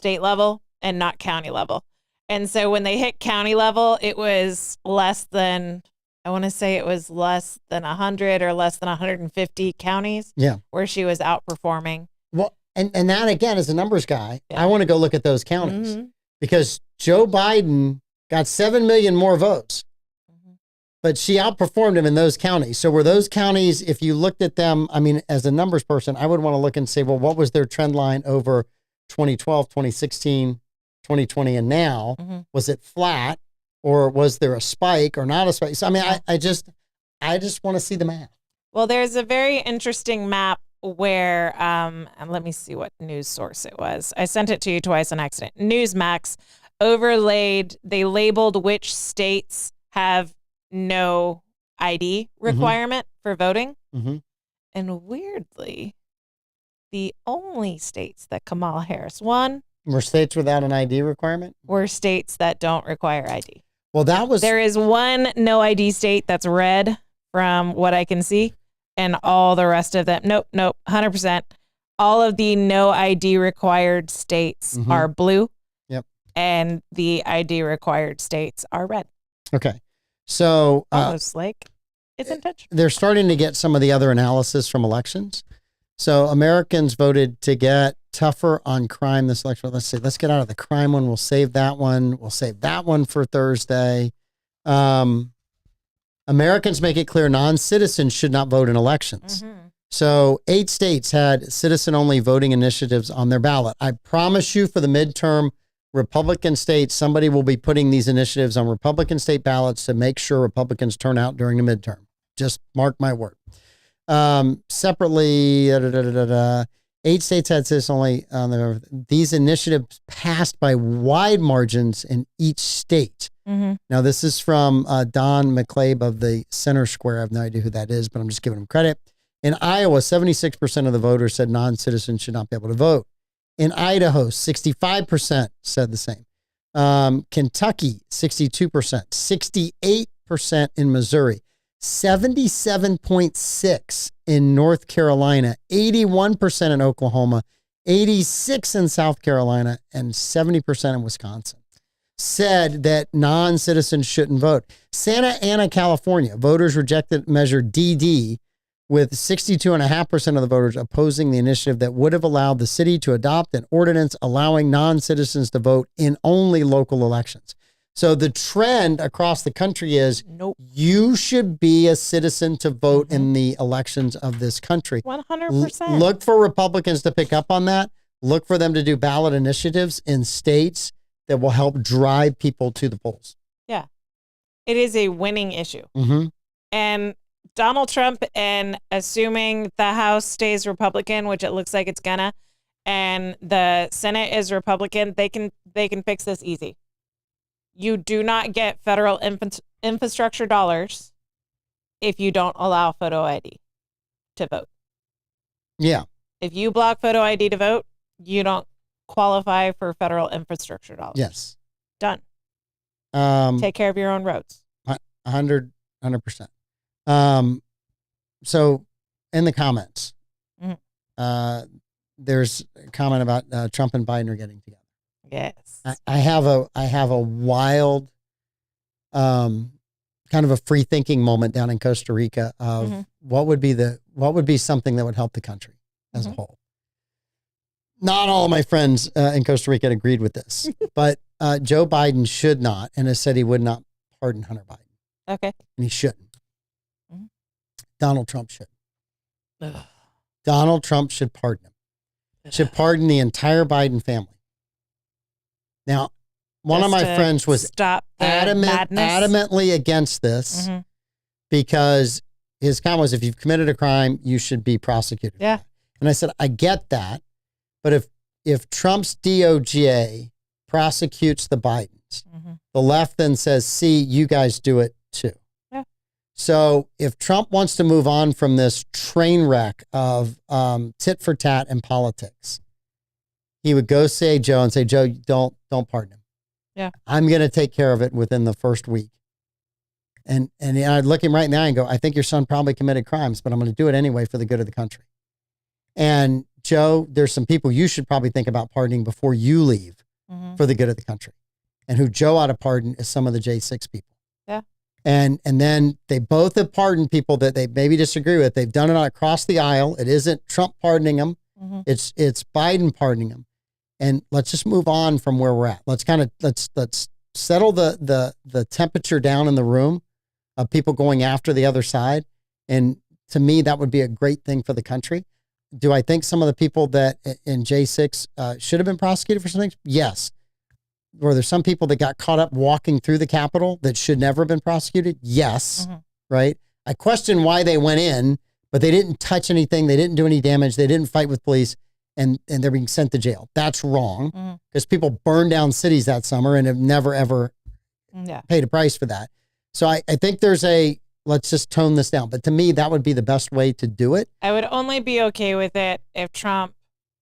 level and not county level. And so when they hit county level, it was less than I want to say it was less than 100 or less than 150 counties Yeah. where she was outperforming. Well, and that again, as a numbers guy, Yeah. I want to go look at those counties Mhm. because Joe Biden got 7 million more votes, Mhm. but she outperformed him in those counties. So were those counties, if you looked at them, I mean, as a numbers person, I would want to look and say, well, what was their trend line over 2012, 2016, 2020, and now? Mhm. Was it flat or was there a spike or not a spike? So, I mean, Yeah. I just want to see the math. Well, there's a very interesting map where, and let me see what news source it was. I sent it to you twice on accident. Newsmax overlaid, they labeled which states have no ID requirement for voting. Mm-hmm. And weirdly, the only states that Kamala Harris won Were states without an ID requirement? were states that don't require ID. Well, that was There is one no ID state that's red from what I can see, and all the rest of them, nope, 100%. All of the no ID required states Mhm. are blue. Yep. And the ID required states are red. okay. So Almost like it's in touch. they're starting to get some of the other analysis from elections. So Americans voted to get tougher on crime this election. Let's see. Let's get out of the crime one. We'll save that one. We'll save that one for Thursday. Americans make it clear non-citizens should not vote in elections. Mhm. So 8 states had citizen-only voting initiatives on their ballot. I promise you for the midterm Republican states, somebody will be putting these initiatives on Republican state ballots to make sure Republicans turn out during the midterm. Just mark my word. Separately, 8 states had citizen-only on their. These initiatives passed by wide margins in each state. Mhm. Now, this is from Don McCabe of the Center Square. I have no idea who that is, but I'm just giving him credit. In Iowa, 76% of the voters said non-citizens should not be able to vote. In Idaho, 65% said the same. Kentucky, 62%. 68% in Missouri. 77.6 in North Carolina. 81% in Oklahoma. 86 in South Carolina. And 70% in Wisconsin said that non-citizens shouldn't vote. Santa Ana, California, voters rejected Measure DD with 62.5% of the voters opposing the initiative that would have allowed the city to adopt an ordinance allowing non-citizens to vote in only local elections. So the trend across the country is Nope. you should be a citizen to vote in the elections of this country. 100%. Look for Republicans to pick up on that. Look for them to do ballot initiatives in states that will help drive people to the polls. Yeah. It is a winning issue. Mm-hmm. And Donald Trump, and assuming the House stays Republican, which it looks like it's gonna, and the Senate is Republican, they can fix this easy. You do not get federal infrastructure dollars if you don't allow photo ID to vote. Yeah. If you block photo ID to vote, you don't qualify for federal infrastructure dollars. Yes. Done. Take care of your own roads. 100%. So in the comments, there's a comment about Trump and Biden are getting together. Yes. I have a wild, kind of a free thinking moment down in Costa Rica of what would be something that would help the country as a whole. Not all of my friends in Costa Rica agreed with this, but Joe Biden should not, and has said he would not pardon Hunter Biden. Okay. And he shouldn't. Mhm. Donald Trump should. Ugh. Donald Trump should pardon him. Should pardon the entire Biden family. Now, one of Just my to friends was stop the madness. adamantly against this Mhm. because his comment was, if you've committed a crime, you should be prosecuted. Yeah. And I said, I get that. But if Trump's DOJ prosecutes the Bidens, Mhm. the left then says, see, you guys do it too. Yeah. So if Trump wants to move on from this train wreck of tit for tat in politics, he would go say Joe and say, Joe, don't pardon him. Yeah. I'm going to take care of it within the first week. And I'd look him right now and go, I think your son probably committed crimes, but I'm going to do it anyway for the good of the country. And Joe, there's some people you should probably think about pardoning before you leave Mhm. for the good of the country. And who Joe ought to pardon is some of the J6 people. Yeah. And then they both have pardoned people that they maybe disagree with. They've done it across the aisle. It isn't Trump pardoning them. Mm-hmm. It's Biden pardoning them. And let's just move on from where we're at. Let's settle the temperature down in the room of people going after the other side. And to me, that would be a great thing for the country. Do I think some of the people that in J6 should have been prosecuted for some things? Yes. Were there some people that got caught up walking through the Capitol that should never have been prosecuted? Yes. Mm-hmm. Right. I question why they went in, but they didn't touch anything. They didn't do any damage. They didn't fight with police, and they're being sent to jail. That's wrong because people burned down cities that summer and have never, ever paid a price for that. So I think there's let's just tone this down. But to me, that would be the best way to do it. I would only be okay with it if Trump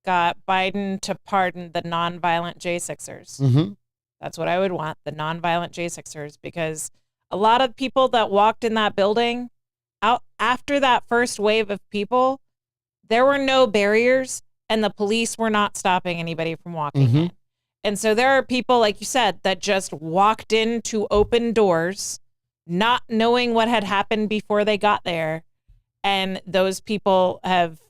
got Biden to pardon the nonviolent J6ers. Mm-hmm. That's what I would want, the nonviolent J6ers, because a lot of people that walked in that building out after that first wave of people, there were no barriers and the police were not stopping anybody from walking in. And so there are people, like you said, that just walked into open doors, not knowing what had happened before they got there. And those people have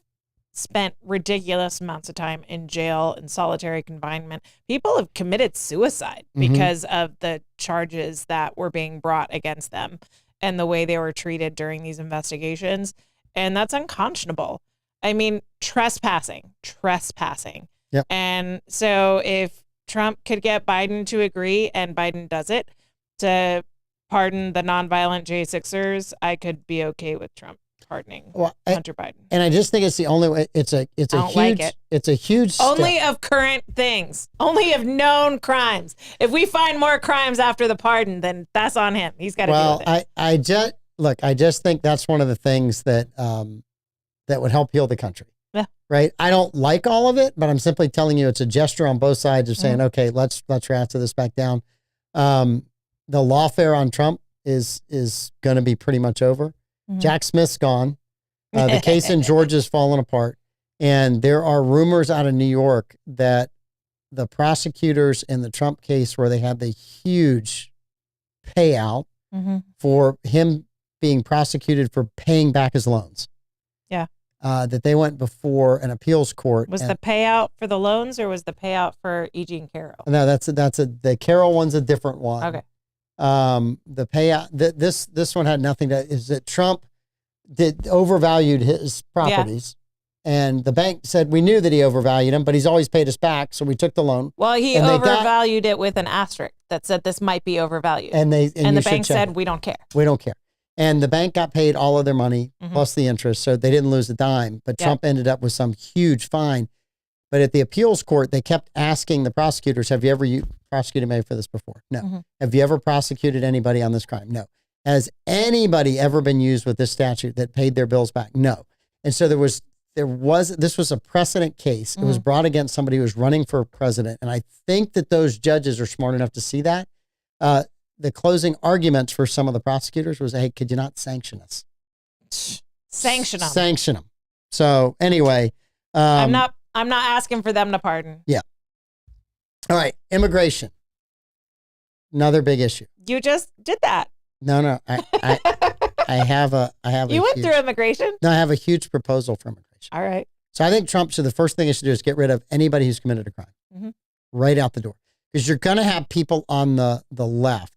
spent ridiculous amounts of time in jail and solitary confinement. People have committed suicide because of the charges that were being brought against them and the way they were treated during these investigations. And that's unconscionable. I mean, trespassing. Yep. And so if Trump could get Biden to agree, and Biden does it, to pardon the nonviolent J6ers, I could be okay with Trump pardoning Hunter Biden. And I just think it's the only way. It's a huge step. Only of current things, only of known crimes. If we find more crimes after the pardon, then that's on him. He's got to deal with it. I just think that's one of the things that that would help heal the country. Yeah. Right. I don't like all of it, but I'm simply telling you it's a gesture on both sides of saying, okay, let's ratchet this back down. The lawfare on Trump is going to be pretty much over. Jack Smith's gone. The case in Georgia's fallen apart. And there are rumors out of New York that the prosecutors in the Trump case, where they had the huge payout for him being prosecuted for paying back his loans. Yeah. That they went before an appeals court. Was the payout for the loans, or was the payout for E.G. and Carroll? No, the Carroll one's a different one. Okay. The payout, this one had nothing to, is that Trump overvalued his properties, and the bank said, we knew that he overvalued them, but he's always paid us back. So we took the loan. Well, he overvalued it with an asterisk that said this might be overvalued. And the bank said, we don't care. We don't care. And the bank got paid all of their money plus the interest. So they didn't lose a dime, but Trump ended up with some huge fine. But at the appeals court, they kept asking the prosecutors, have you ever prosecuted anybody for this before? No. Have you ever prosecuted anybody on this crime? No. Has anybody ever been used with this statute that paid their bills back? No. And so this was a precedent case. It was brought against somebody who was running for president. And I think that those judges are smart enough to see that. The closing arguments for some of the prosecutors was, hey, could you not sanction us? Sanction them. Sanction them. So anyway. I'm not asking for them to pardon. Yeah. All right. Immigration. Another big issue. You just did that. No. I have a You went through immigration? No, I have a huge proposal for immigration. All right. So I think Trump should, the first thing he should do is get rid of anybody who's committed a crime. Right out the door. Because you're going to have people on the left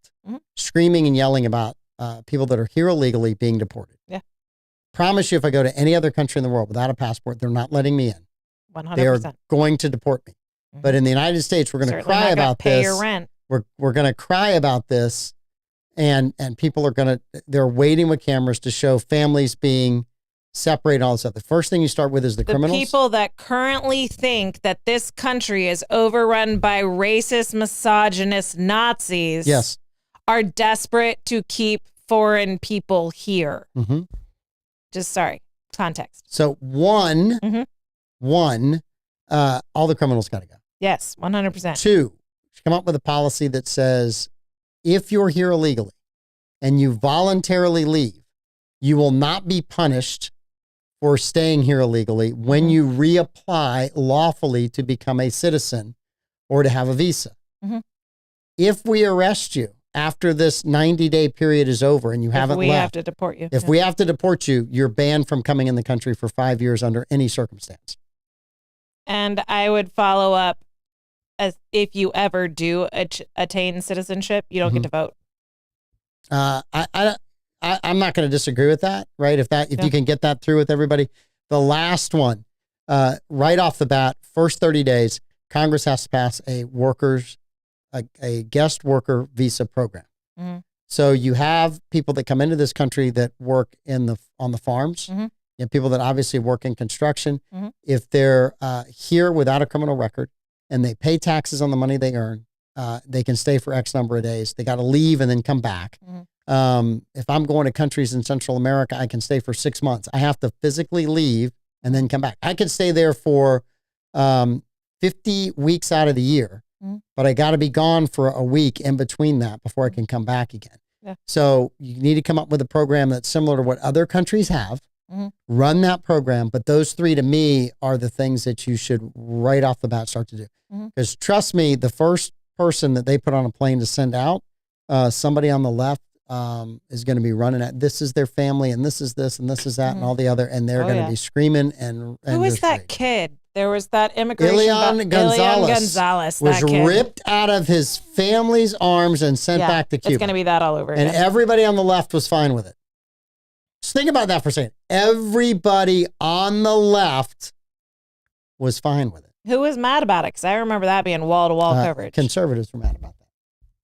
screaming and yelling about people that are here illegally being deported. Yeah. Promise you, if I go to any other country in the world without a passport, they're not letting me in. 100%. They are going to deport me. But in the United States, we're going to cry about this. Pay your rent. We're going to cry about this, and people are they're waiting with cameras to show families being separated, all this stuff. The first thing you start with is the criminals. The people that currently think that this country is overrun by racist, misogynist Nazis. Yes. Are desperate to keep foreign people here. Just context. So one, all the criminals got to go. Yes, 100%. Two, come up with a policy that says, if you're here illegally and you voluntarily leave, you will not be punished for staying here illegally when you reapply lawfully to become a citizen or to have a visa. If we arrest you after this 90-day period is over and you haven't we left, have to deport you. if we have to deport you, you're banned from coming in the country for 5 years under any circumstance. And I would follow up as if you ever do attain citizenship, you don't get to vote. I'm not going to disagree with that, right? If you can get that through with everybody. The last one, right off the bat, first 30 days, Congress has to pass a guest worker visa program. Mm-hmm. So you have people that come into this country that work on the farms. Mm-hmm. You have people that obviously work in construction. Mm-hmm. If they're here without a criminal record and they pay taxes on the money they earn, they can stay for X number of days. They got to leave and then come back. Mm-hmm. If I'm going to countries in Central America, I can stay for 6 months. I have to physically leave and then come back. I can stay there for 50 weeks out of the year, but I got to be gone for a week in between that before I can come back again. Yeah. So you need to come up with a program that's similar to what other countries have. Mm-hmm. Run that program. But those three to me are the things that you should right off the bat start to do. Because trust me, the first person that they put on a plane to send out, somebody on the left is going to be running at, this is their family and this is this and this is that and all the other. And they're going to be screaming and who is that kid? There was that immigration. Ilian Gonzalez was ripped out of his family's arms and sent back to Cuba. It's going to be that all over again. And everybody on the left was fine with it. Just think about that for a second. Everybody on the left was fine with it. Who was mad about it? Because I remember that being wall-to-wall coverage. Conservatives were mad about that.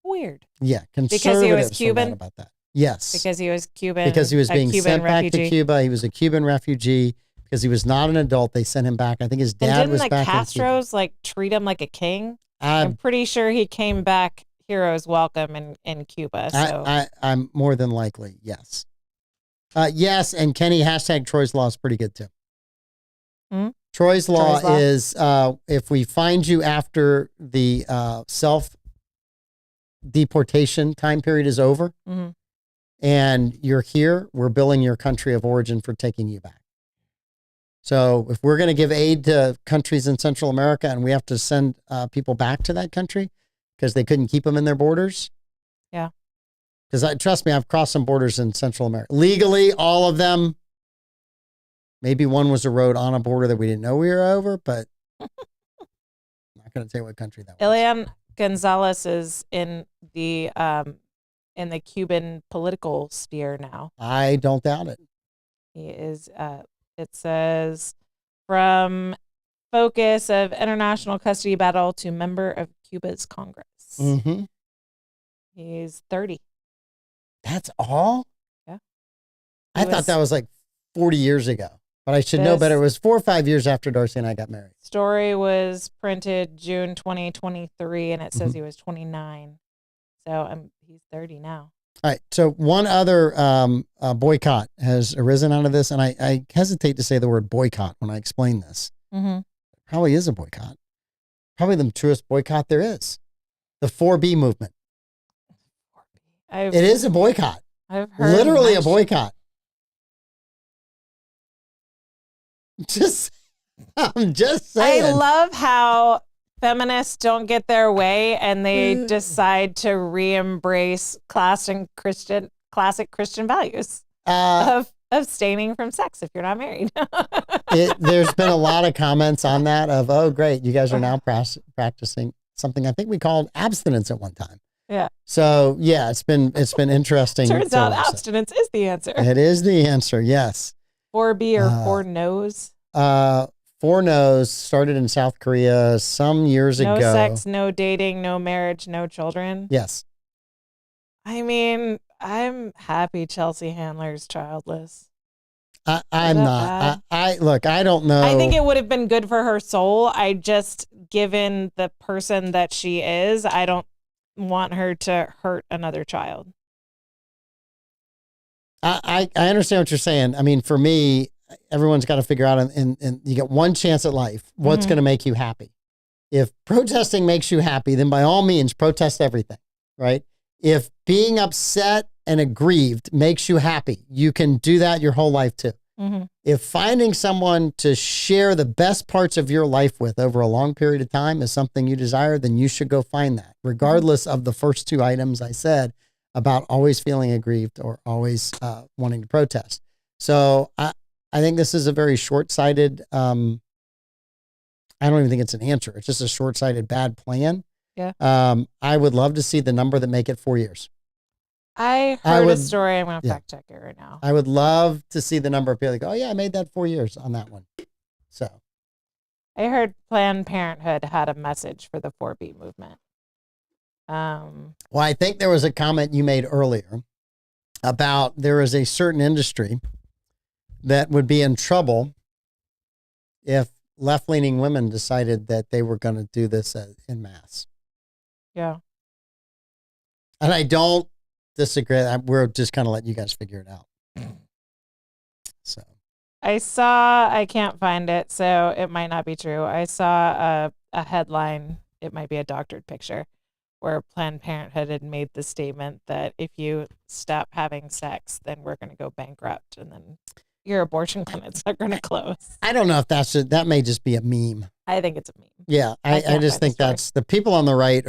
Weird. Yeah, conservatives because he was Cuban? were mad about that. Yes. Because he was Cuban. Because he was being sent refugee. back to Cuba. He was a Cuban refugee. Because he was not an adult, they sent him back. I think his dad was back. Didn't the Castros treat him like a king? I'm pretty sure he came back heroes welcome in Cuba. So I'm more than likely, yes. Yes, and Kenny, hashtag Troy's Law is pretty good too. Troy's Law is if we find you after the self-deportation time period is over and you're here, we're billing your country of origin for taking you back. So if we're going to give aid to countries in Central America and we have to send people back to that country because they couldn't keep them in their borders. Yeah. Because trust me, I've crossed some borders in Central America. Legally, all of them. Maybe one was a road on a border that we didn't know we were over, but I'm not going to tell you what country that was. Ilian Gonzalez is in the Cuban political sphere now. I don't doubt it. He is... It says, from focus of international custody battle to member of Cuba's Congress. Mm-hmm. He's 30. That's all? Yeah. I thought that was like 40 years ago, but I should know better. It was 4 or 5 years after Darcy and I got married. Story was printed June 2023, and it says he was 29. So he's 30 now. All right. So one other boycott has arisen out of this, and I hesitate to say the word boycott when I explain this. Mm-hmm. Probably is a boycott. Probably the truest boycott there is. The 4B movement. It is a boycott. I've heard literally a boycott. I'm just saying. I love how feminists don't get their way and they decide to re-embrace classic Christian values of abstaining from sex if you're not married. There's been a lot of comments on that of, oh, great, you guys are now practicing something I think we called abstinence at one time. Yeah. So yeah, it's been interesting. Turns out abstinence is the answer. It is the answer. Yes. 4B or 4 no's. 4 no's started in South Korea some years ago. No sex, no dating, no marriage, no children. Yes. I mean, I'm happy Chelsea Handler's childless. I'm not. Look, I don't know. I think it would have been good for her soul. Given the person that she is, I don't want her to hurt another child. I understand what you're saying. I mean, for me, everyone's got to figure out, and you get one chance at life. What's going to make you happy? If protesting makes you happy, then by all means, protest everything, right? If being upset and aggrieved makes you happy, you can do that your whole life too. Mm-hmm. If finding someone to share the best parts of your life with over a long period of time is something you desire, then you should go find that, regardless of the first two items I said about always feeling aggrieved or always wanting to protest. So I think this is a very short-sighted, I don't even think it's an answer. It's just a short-sighted bad plan. Yeah. I would love to see the number that make it 4 years. I heard a story. I'm going to fact check it right now. I would love to see the number of people like, oh yeah, I made that 4 years on that one. So I heard Planned Parenthood had a message for the 4B movement. Well, I think there was a comment you made earlier about there is a certain industry that would be in trouble if left-leaning women decided that they were going to do this en masse. Yeah. And I don't disagree. We're just kind of letting you guys figure it out. So I can't find it, so it might not be true. I saw a headline, it might be a doctored picture, where Planned Parenthood had made the statement that if you stop having sex, then we're going to go bankrupt, and then your abortion clinics are going to close. I don't know if that may just be a meme. I think it's a meme. Yeah, I just think that's the people on the right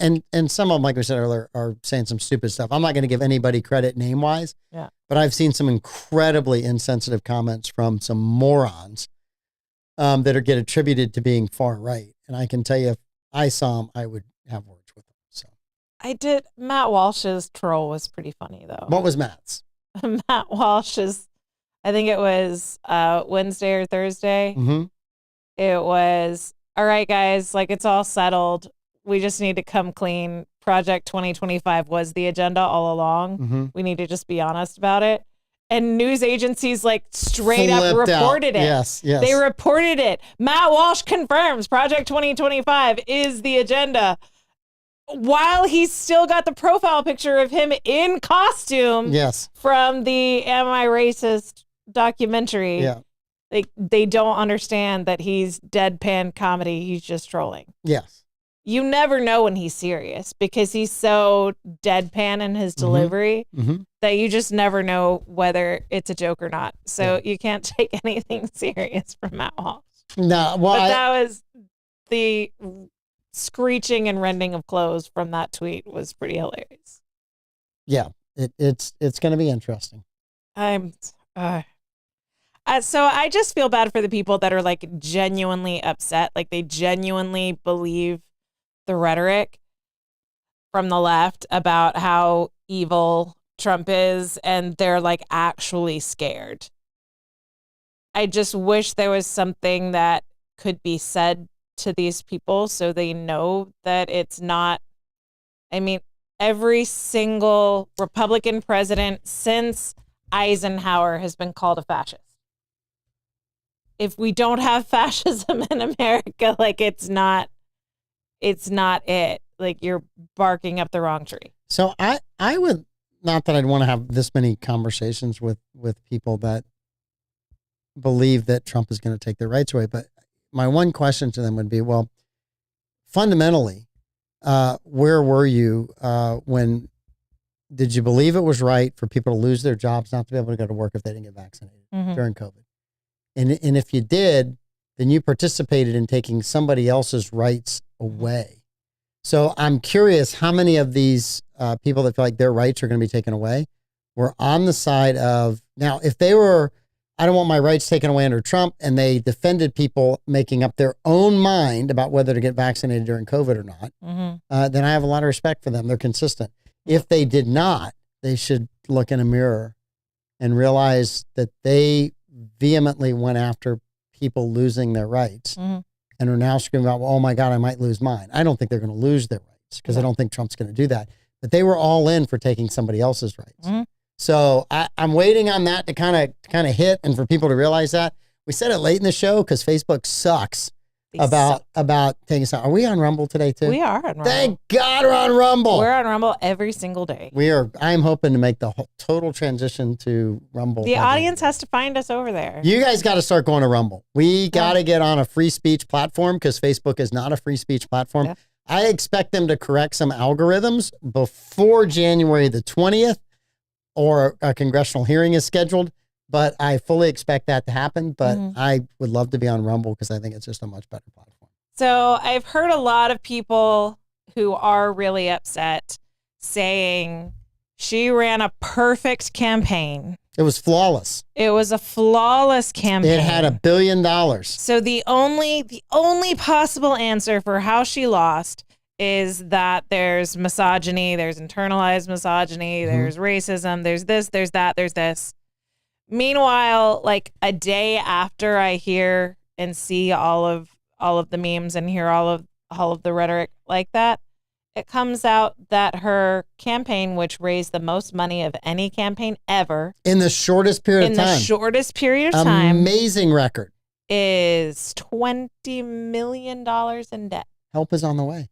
and some of them, like we said earlier, are saying some stupid stuff. I'm not going to give anybody credit name wise. Yeah. But I've seen some incredibly insensitive comments from some morons that get attributed to being far right. And I can tell you, if I saw them, I would have words with them. So I did. Matt Walsh's troll was pretty funny though. What was Matt's? Matt Walsh's, I think it was Wednesday or Thursday. Mm-hmm. It was, all right, guys, like it's all settled. We just need to come clean. Project 2025 was the agenda all along. Mm-hmm. We need to just be honest about it. And news agencies like straight up reported it. Yes. They reported it. Matt Walsh confirms Project 2025 is the agenda. While he's still got the profile picture of him in costume from the Am I Racist documentary. Yeah. They don't understand that he's deadpan comedy. He's just trolling. Yes. You never know when he's serious because he's so deadpan in his delivery that you just never know whether it's a joke or not. So you can't take anything serious from Matt Walsh. No, well, but that was the screeching and rending of clothes from that tweet was pretty hilarious. Yeah, it's going to be interesting. So I just feel bad for the people that are like genuinely upset, like they genuinely believe the rhetoric from the left about how evil Trump is, and they're like actually scared. I just wish there was something that could be said to these people so they know that it's not. I mean, every single Republican president since Eisenhower has been called a fascist. If we don't have fascism in America, like it's not it. Like you're barking up the wrong tree. So I would, not that I'd want to have this many conversations with people that believe that Trump is going to take their rights away, but my one question to them would be, well, fundamentally, where were you when did you believe it was right for people to lose their jobs, not to be able to go to work if they didn't get vaccinated during COVID? And if you did, then you participated in taking somebody else's rights away. So I'm curious how many of these people that feel like their rights are going to be taken away were on the side of, now, if they were, I don't want my rights taken away under Trump, and they defended people making up their own mind about whether to get vaccinated during COVID or not, then I have a lot of respect for them. They're consistent. If they did not, they should look in a mirror and realize that they vehemently went after people losing their rights and are now screaming about, well, oh my God, I might lose mine. I don't think they're going to lose their rights because I don't think Trump's going to do that. But they were all in for taking somebody else's rights. So I'm waiting on that to kind of hit and for people to realize that. We said it late in the show because Facebook sucks about things. Are we on Rumble today too? We are on Rumble. Thank God we're on Rumble. We're on Rumble every single day. We are. I'm hoping to make the whole total transition to Rumble. The audience has to find us over there. You guys got to start going to Rumble. We got to get on a free speech platform because Facebook is not a free speech platform. Yeah. I expect them to correct some algorithms before January the 20th or a congressional hearing is scheduled. but I fully expect that to happen. But Mhm. I would love to be on Rumble because I think it's just a much better platform. So I've heard a lot of people who are really upset saying she ran a perfect campaign. It was flawless. It was a flawless campaign. It had $1 billion. So the only possible answer for how she lost is that there's misogyny, there's internalized misogyny, there's racism, there's this, there's that, there's this. Meanwhile, like a day after I hear and see all of the memes and hear all of the rhetoric like that, it comes out that her campaign, which raised the most money of any campaign ever In the shortest period of time. in the shortest period of time, Amazing record. is $20 million in debt Help is on the way.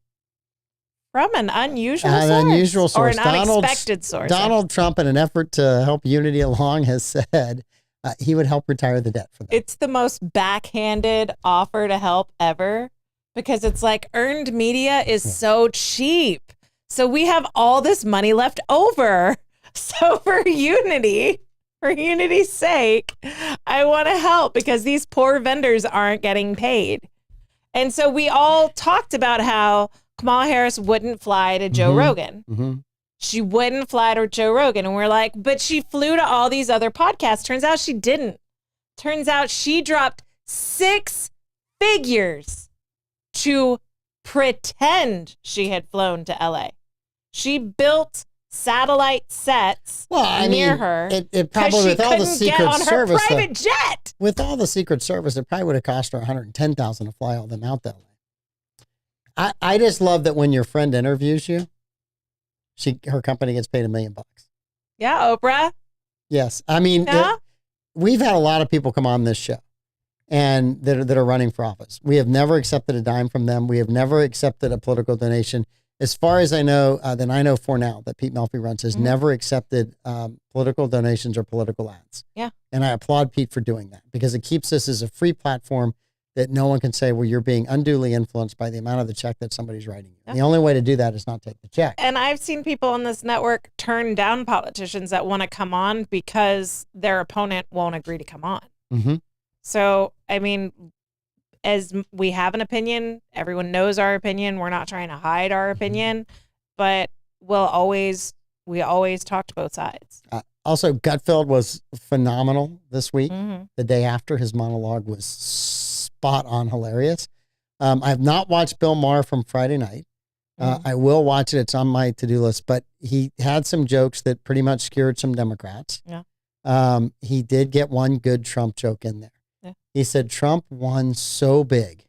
from an unusual An source. unusual source. Or an unexpected source. Donald Trump, in an effort to help Unity along, has said he would help retire the debt for them. It's the most backhanded offer to help ever, because it's like earned media is so cheap. So we have all this money left over. So for Unity's sake, I want to help because these poor vendors aren't getting paid. And so we all talked about how Kamala Harris wouldn't fly to Joe Rogan. Mm-hmm. She wouldn't fly to Joe Rogan. And we're like, but she flew to all these other podcasts. Turns out she didn't. Turns out she dropped 6 figures to pretend she had flown to LA. She built satellite sets near her. It probably, with all the Secret on her Service, private jet. with all the Secret Service, it probably would have cost her $110,000 to fly all them out that way. I just love that when your friend interviews you, her company gets paid $1 million. Yeah, Oprah. Yes, I mean, Yeah. we've had a lot of people come on this show, and that are running for office. We have never accepted a dime from them. We have never accepted a political donation. As far as I know, then I know for now that Pete Melfi runs has never accepted political donations or political ads. Yeah. And I applaud Pete for doing that because it keeps this as a free platform that no one can say, well, you're being unduly influenced by the amount of the check that somebody's writing you. Yeah. The only way to do that is not take the check. And I've seen people on this network turn down politicians that want to come on because their opponent won't agree to come on. Mm-hmm. So, I mean, as we have an opinion, everyone knows our opinion. We're not trying to hide our opinion, but we always talked both sides. Also, Gutfeld was phenomenal this week. Mm-hmm. The day after, his monologue was spot on hilarious. I have not watched Bill Maher from Friday night. I will watch it. It's on my to-do list, but he had some jokes that pretty much skewered some Democrats. Yeah. He did get one good Trump joke in there. Yeah. He said Trump won so big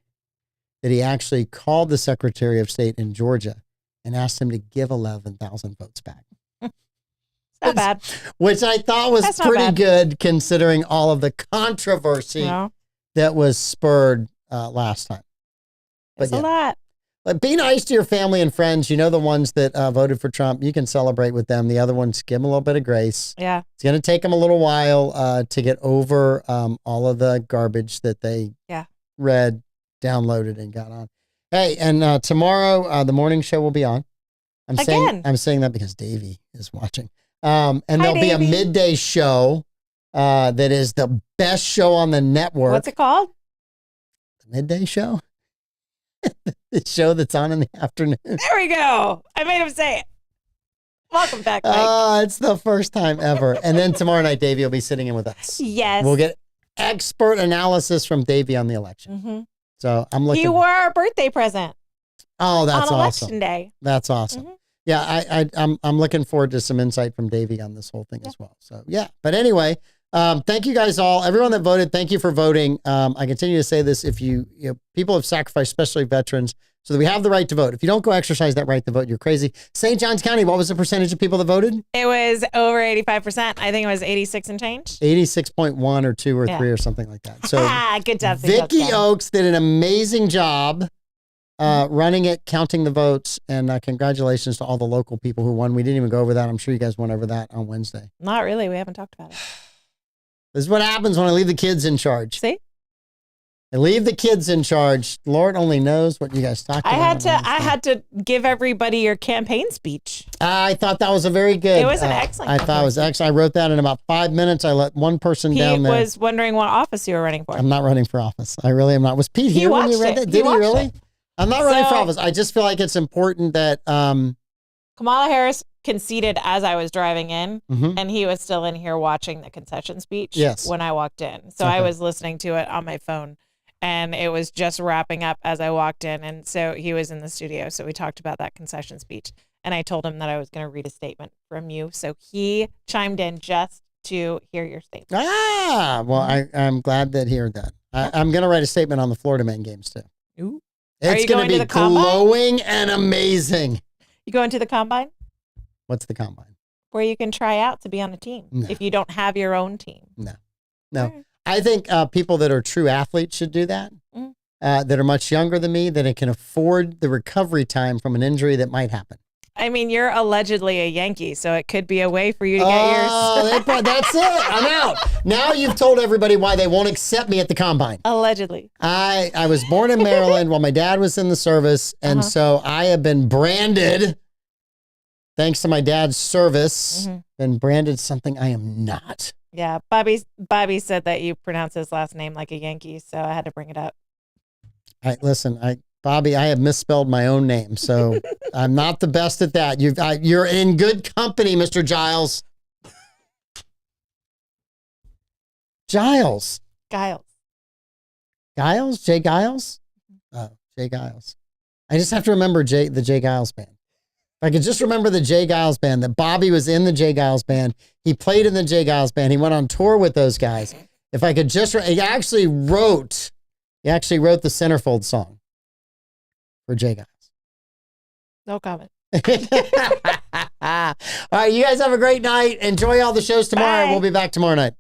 that he actually called the Secretary of State in Georgia and asked him to give 11,000 votes back. Not bad. Which I thought was That's not pretty bad. good considering all of the controversy No, that was spurred last time. it's But a lot. But be nice to your family and friends. You know, the ones that voted for Trump, you can celebrate with them. The other ones, give them a little bit of grace. Yeah. It's going to take them a little while to get over all of the garbage that they read, downloaded, and got on. Hey, and tomorrow the morning show will be on. I'm saying that because Davey is watching. And there'll be a midday show that is the best show on the network. What's it called? The midday show. The show that's on in the afternoon. There we go. I made him say it. Welcome back, Mike. It's the first time ever. And then tomorrow night, Davey will be sitting in with us. Yes. We'll get expert analysis from Davey on the election. Mm-hmm. So I'm looking. He wore our birthday present Oh, that's on awesome. Election Day. That's awesome. Mhm. Yeah, I'm looking forward to some insight from Davey on this whole thing as well. So yeah, but anyway, thank you guys all, everyone that voted. Thank you for voting. I continue to say this: if you people have sacrificed, especially veterans, so that we have the right to vote. If you don't go exercise that right to vote, you're crazy. St. Johns County, what was the percentage of people that voted? It was over 85%. I think it was 86 and change. 86.1 or 2 or 3 or something like that. So good job, St. Johns Vicky County. Oakes did an amazing job running it, counting the votes, and congratulations to all the local people who won. We didn't even go over that. I'm sure you guys went over that on Wednesday. Not really. We haven't talked about it. This is what happens when I leave the kids in charge. See? And leave the kids in charge. Lord only knows what you guys talked about. I had to give everybody your campaign speech. I thought that was a very good. It was an excellent. I thought it was excellent. I wrote that in about 5 minutes. I let one person down there. He was wondering what office you were running for. I'm not running for office. I really am not. Was Pete here when you read that? Did he really? It. I'm not running for office. I just feel like it's important that Kamala Harris conceded as I was driving in, mhm. and he was still in here watching the concession speech when I walked in. So I was listening to it on my phone, and it was just wrapping up as I walked in. And so he was in the studio. So we talked about that concession speech, and I told him that I was going to read a statement from you. So he chimed in just to hear your statement. Well, I'm glad that he heard that. I'm going to write a statement on the Florida Man games too. Ooh. It's going to be glowing and amazing. You going to the combine? What's the combine? Where you can try out to be on a team if you don't have your own team. No. Right. I think people that are true athletes should do that, that are much younger than me, that it can afford the recovery time from an injury that might happen. I mean, you're allegedly a Yankee, so it could be a way for you to get yours. Oh, that's it. I'm out. Now you've told everybody why they won't accept me at the combine. Allegedly. I was born in Maryland while my dad was in the service, and so I have been branded, thanks to my dad's service, been branded something I am not. Yeah, Bobby said that you pronounce his last name like a Yankee, so I had to bring it up. Bobby, I have misspelled my own name, so I'm not the best at that. You're in good company, Mr. Giles. Giles. Giles. Giles? Jay Giles? Oh, Jay Giles. I just have to remember the Jay Giles band. If I could just remember the Jay Giles band, that Bobby was in the Jay Giles band. He played in the Jay Giles band. He went on tour with those guys. If I could just, he actually wrote the Centerfold song for Jay Giles. No comment. All right, you guys have a great night. Enjoy all the shows tomorrow. Bye. We'll be back tomorrow night.